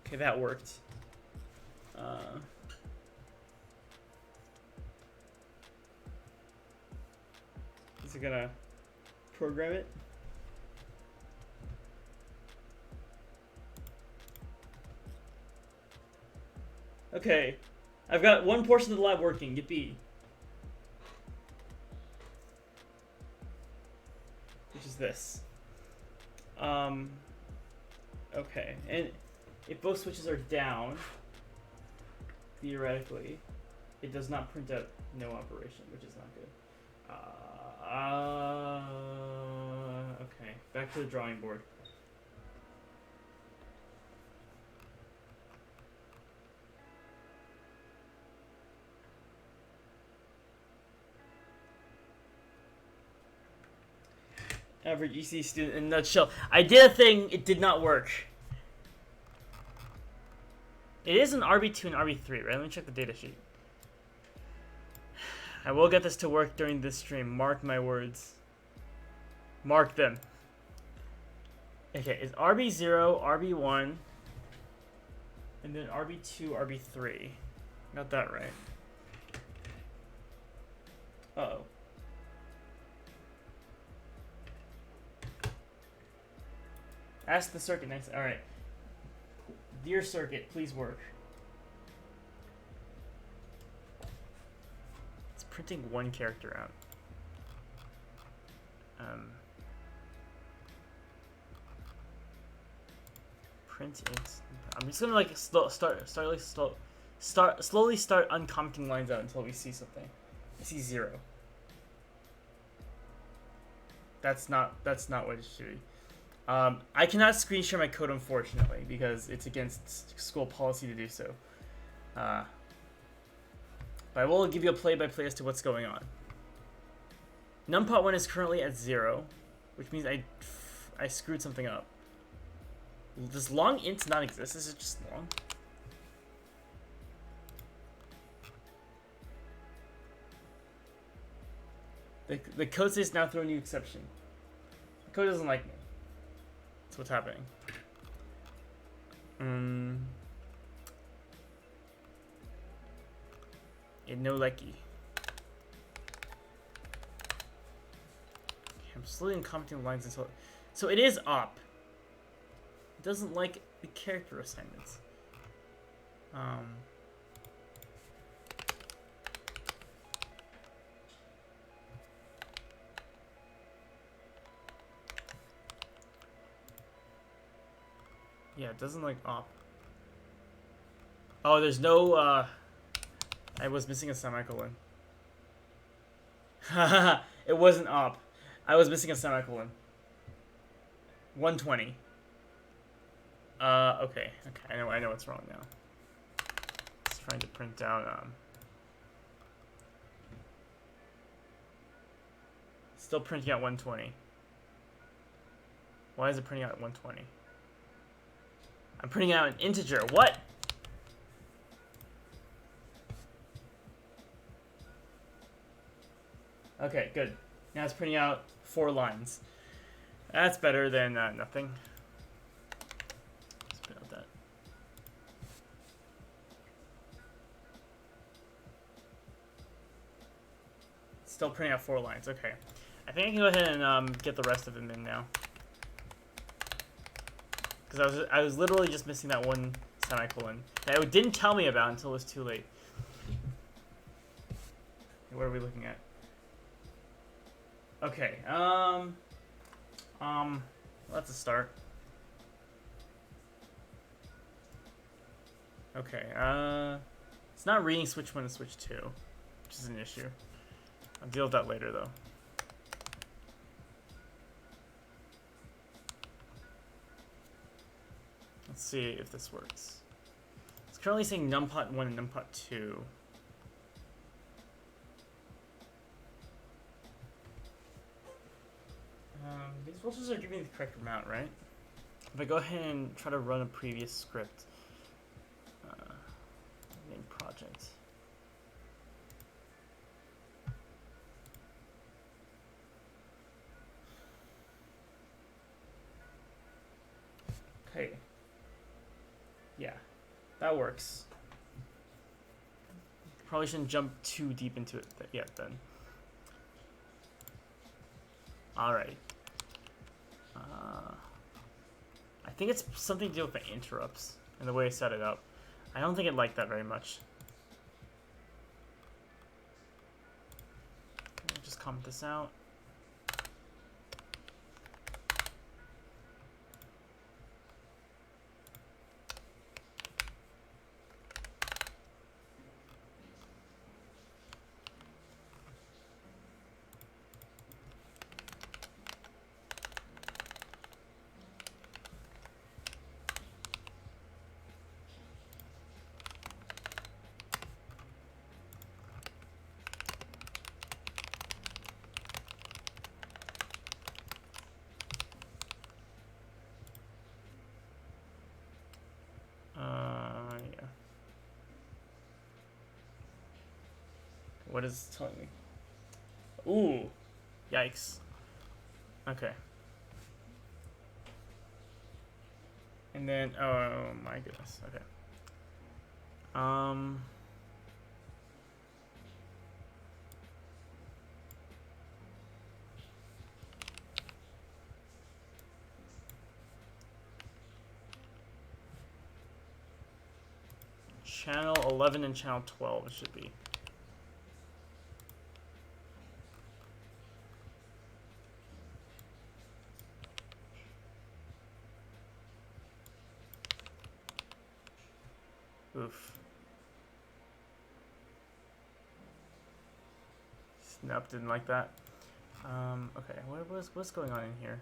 Okay, that worked. Is it gonna program it? Okay, I've got one portion of the lab working. Yippee! Which is this. Okay, and if both switches are down, theoretically, it does not print out no operation, which is not good. Okay, back to the drawing board. Average EC student in a nutshell. I did a thing, it did not work. It is an RB2 and RB3, right? Let me check the datasheet. I will get this to work during this stream. Mark my words. Mark them. Okay, it's RB0, RB1, and then RB2, RB3. Got that right. Uh-oh. Ask the circuit next. Alright. Dear circuit, please work. It's printing one character out. Print it. I'm just gonna like slowly start uncommenting lines out until we see something. I see 0. That's not what it should be. I cannot screen share my code, unfortunately, because it's against school policy to do so. But I will give you a play-by-play as to what's going on. Numpot 1 is currently at 0, which means I screwed something up. Does long int not exist? Is it just long? The code says now throw a new exception. The code doesn't like me. That's what's happening. No likey. I'm slowly uncommenting lines until. So it is op. It doesn't like the character assignments. Yeah, it doesn't like op. Oh, there's no, I was missing a semicolon. Haha, it wasn't op. I was missing a semicolon. 120. Okay, I know what's wrong now. Just trying to print out, still printing out 120. Why is it printing out 120? I'm printing out an integer. What? Okay, good. Now it's printing out 4 lines. That's better than nothing. Let's print out that. Still printing out 4 lines. Okay. I think I can go ahead and get the rest of them in now. Because I was literally just missing that one semicolon that it didn't tell me about until it was too late. What are we looking at? Okay, that's a start. Okay, it's not reading switch 1 and switch 2, which is an issue. I'll deal with that later, though. Let's see if this works. It's currently saying numpot 1 and numpot 2. These voltages are giving me the correct amount, right? If I go ahead and try to run a previous script, name project. Okay. Yeah, that works. Probably shouldn't jump too deep into it yet then. Alright. I think it's something to do with the interrupts and the way I set it up. I don't think it liked that very much. I'll just comment this out. what is it telling me? Ooh, yikes. Okay. And then, oh my goodness. Okay. Channel 11 and channel 12 it should be. Oof. Snap didn't like that. Okay, what's going on in here?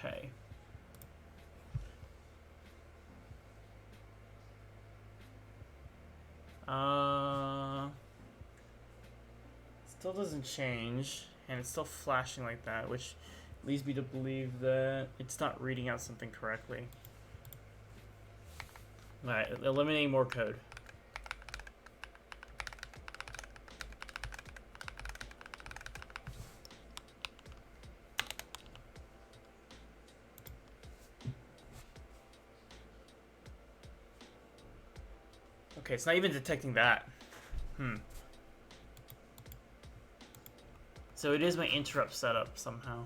Okay. Still doesn't change, and it's still flashing like that, which leads me to believe that it's not reading out something correctly. Alright, eliminating more code. Okay, it's not even detecting that. So it is my interrupt setup somehow.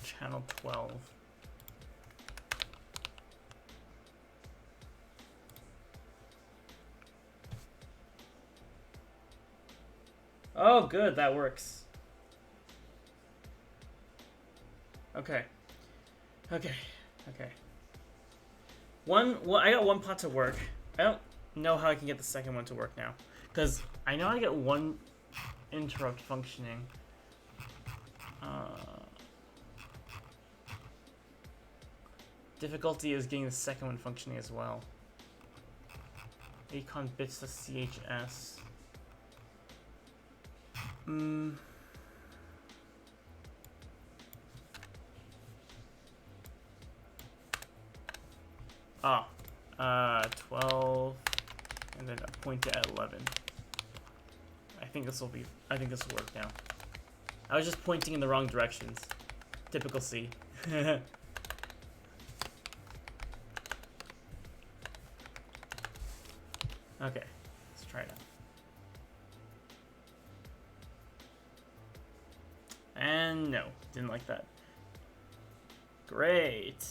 Channel 12. Oh, good, that works. Okay. Okay. I got one pot to work. I don't know how I can get the second one to work now, because I know I get one interrupt functioning. Difficulty is getting the second one functioning as well. Acon bits to CHS. Ah, 12, and then point it at 11. I think this will work now. I was just pointing in the wrong directions. Typical C. Okay, let's try it out. And no, didn't like that. Great.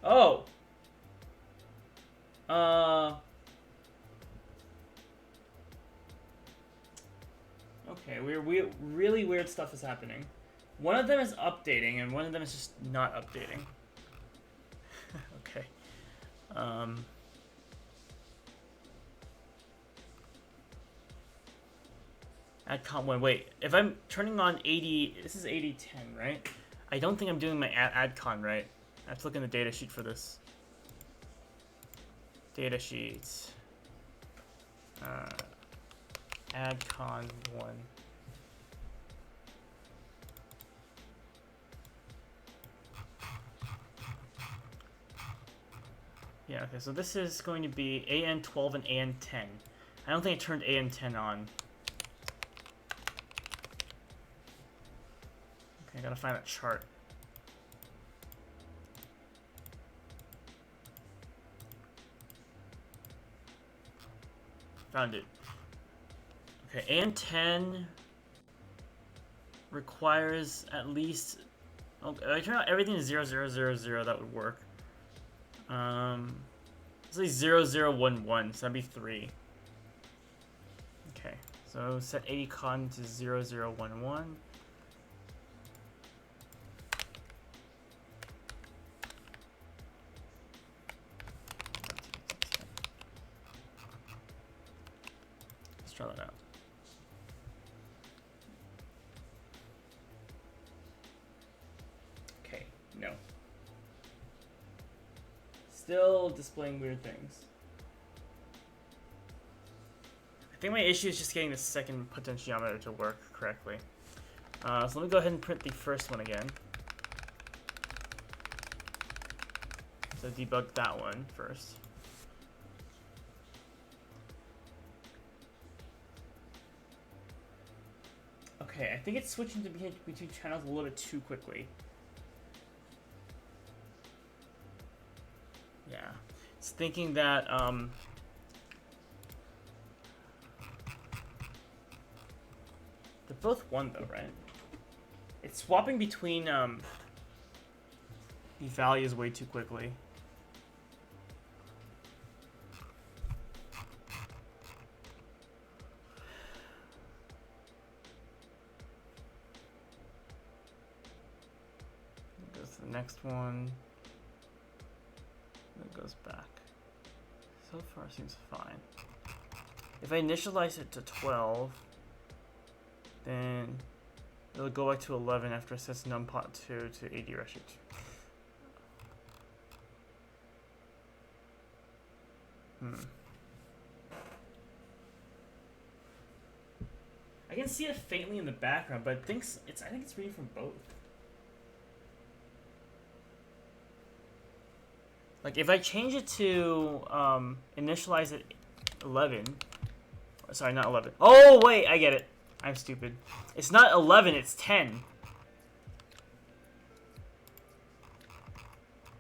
Oh. Okay, really weird stuff is happening. One of them is updating, and one of them is just not updating. Okay. Adcom 1. Wait, if I'm turning on 80, this is 8010, right? I don't think I'm doing my adcon right. I have to look in the data sheet for this. Data sheet. Adcon 1. Yeah, okay, so this is going to be AN12 and AN10. I don't think I turned AN10 on. Okay, I gotta find that chart. Found it. Okay, AN10 requires at least... Okay, I turn out everything to 0000, that would work. Let's say 0011, so that'd be 3. Okay, So set 80 con to 0011. Let's try that out. Okay, no. Still displaying weird things. I think my issue is just getting the second potentiometer to work correctly. So let me go ahead and print the first one again. So debug that one first. Okay, I think it's switching to between channels a little bit too quickly. Yeah, it's thinking that they're both one though, right? It's swapping between the values way too quickly. Goes to the next one. Then it goes back. So far seems fine. If I initialize it to 12, then it'll go back to 11 after it sets numpot 2 to 80 ratio 2. I can see it faintly in the background, but I think it's reading from both. Like if I change it to initialize it 11, sorry, not 11. Oh wait, I get it. I'm stupid. It's not 11, it's 10.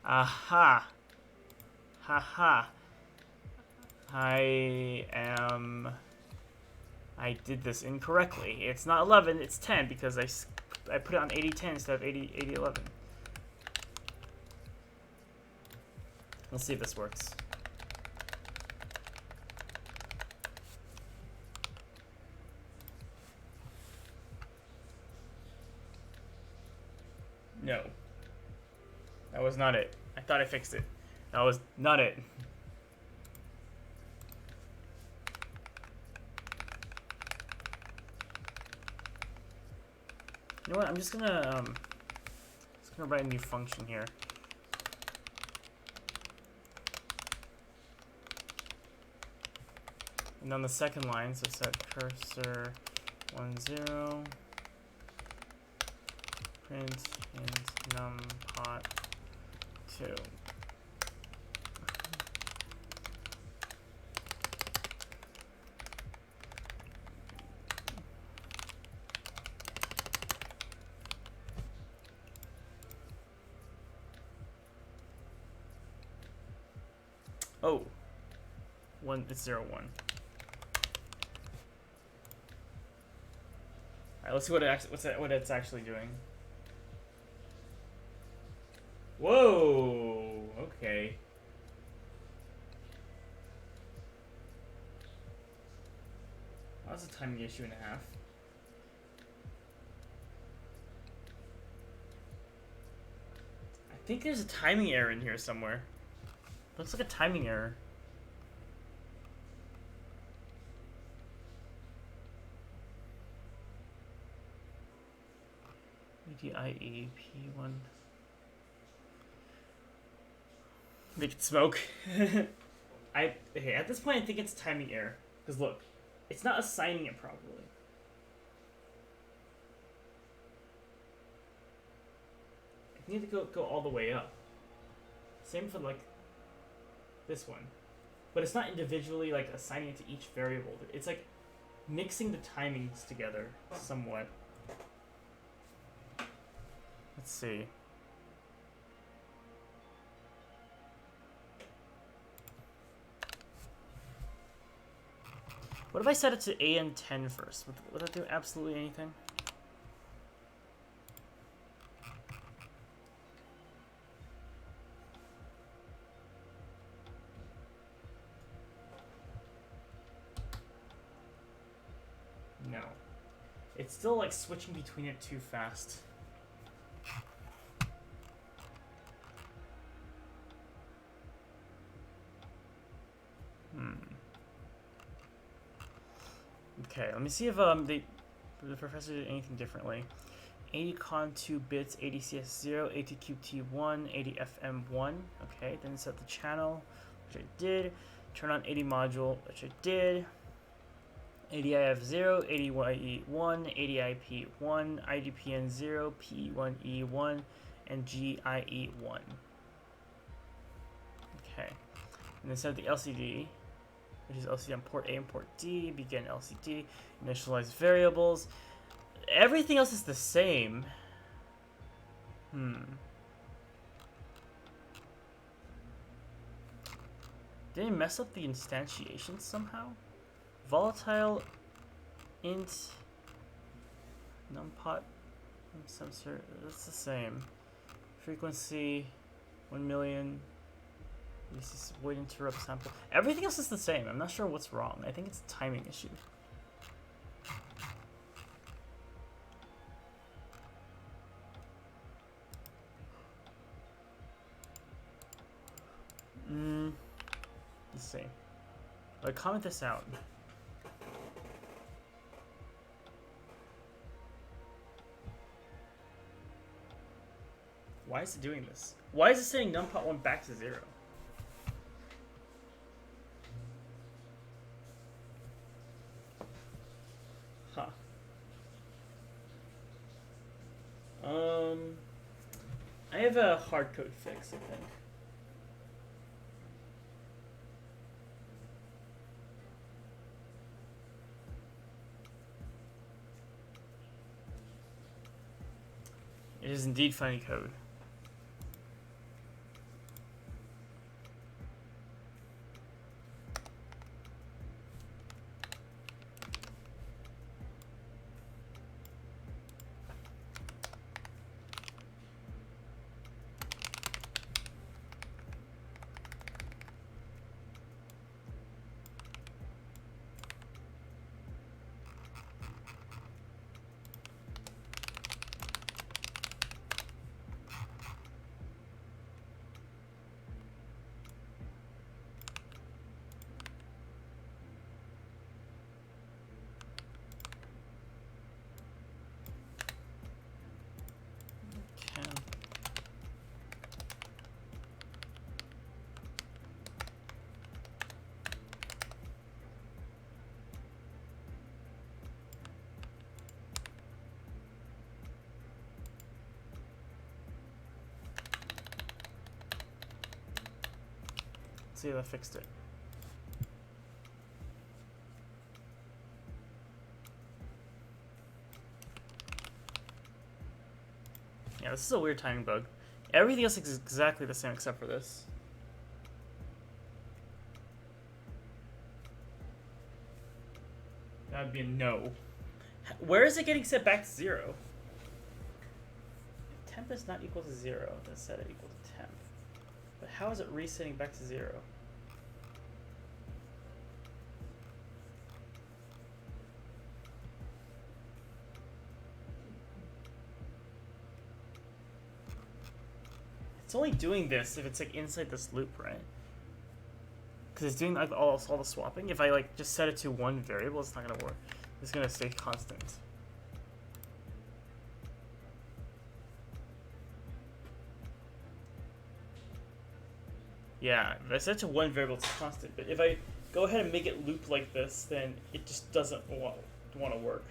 Aha. Haha. I did this incorrectly. It's not 11, it's 10 because I put it on 8010 instead of 8011. Let's see if this works. No. That was not it. I thought I fixed it. That was not it. You know what? I'm just gonna write a new function here. And on the second line, so set cursor 10, print int numpot 2. Oh, it's 0, 1. All right, let's see what it's actually doing. Whoa. Okay. That's a timing issue and a half. I think there's a timing error in here somewhere. Looks like a timing error. UDIE P1. Make it smoke. Okay, at this point I think it's timing error. Because look, it's not assigning it properly. I need to go all the way up. Same for like this one. But it's not individually like assigning it to each variable. It's like mixing the timings together somewhat. Let's see. What if I set it to AN10 first? Would that do absolutely anything? It's still like switching between it too fast. Okay, let me see if the professor did anything differently. 80 con 2 bits, 80 CS0, 80 QT1, 80 FM1. Okay, then set the channel, which I did. Turn on 80 module, which I did. 80 IF0, 80 YE1, 80 IP1, IDPN0, P1E1, and GIE1. Okay, and then set the LCD, which is LCD on port A and port D. Begin LCD, initialize variables. Everything else is the same. Did they mess up the instantiation somehow? Volatile int numpot sensor, that's the same. Frequency 1 million. This is wait interrupt sample. Everything else is the same. I'm not sure what's wrong. I think it's a timing issue. Let's see. Comment this out. Why is it doing this? Why is it setting numpot 1 back to 0? Huh. I have a hardcode fix, I think. It is indeed funny code. See if I fixed it. Yeah, this is a weird timing bug. Everything else is exactly the same except for this. That would be a no. Where is it getting set back to 0? If temp is not equal to 0, then set it equal to temp. But how is it resetting back to 0? It's only doing this if it's like inside this loop, right? Because it's doing like all the swapping. If I like just set it to one variable, it's not gonna work. It's gonna stay constant. Yeah, if I set it to one variable, it's constant. But if I go ahead and make it loop like this, then it just doesn't want to work.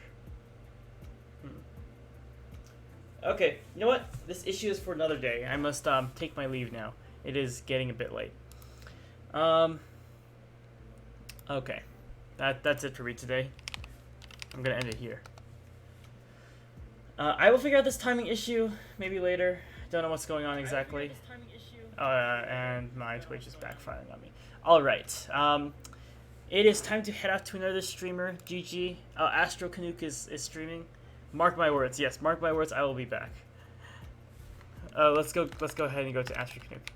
Okay, you know what? This issue is for another day. I must take my leave now. It is getting a bit late. Okay, that's it for me today. I'm gonna end it here. I will figure out this timing issue maybe later. Don't know what's going on exactly. And my Twitch is backfiring on me. Alright, it is time to head out to another streamer, GG. Astro Canuck is streaming. Mark my words, yes, mark my words, I will be back. Let's go ahead and go to Astro Canuck.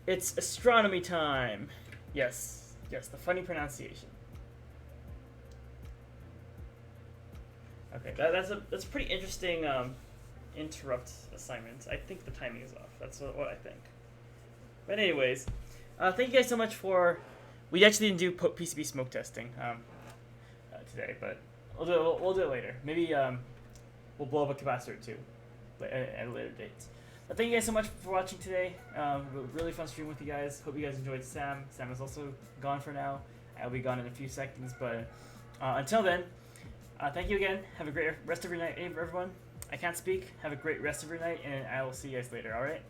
It's astronomy time. Yes, yes, the funny pronunciation. Okay, that's a pretty interesting interrupt assignment. I think the timing is off. That's what I think. But anyways, thank you guys so much for. We actually didn't do PCB smoke testing today, but we'll do it later. Maybe we'll blow up a capacitor too, at a later date. But thank you guys so much for watching today. Really fun stream with you guys. Hope you guys enjoyed Sam. Sam is also gone for now. I'll be gone in a few seconds, but until then, thank you again. Have a great rest of your night, everyone. I can't speak. Have a great rest of your night, and I will see you guys later. All right.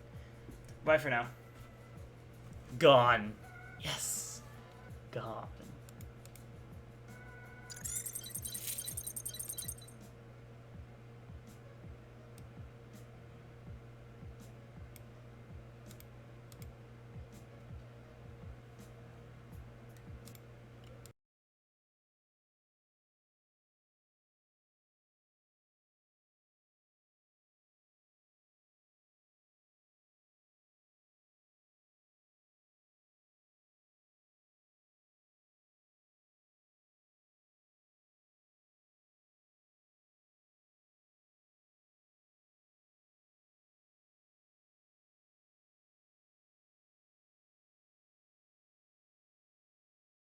Bye for now. Gone. Yes. Gone.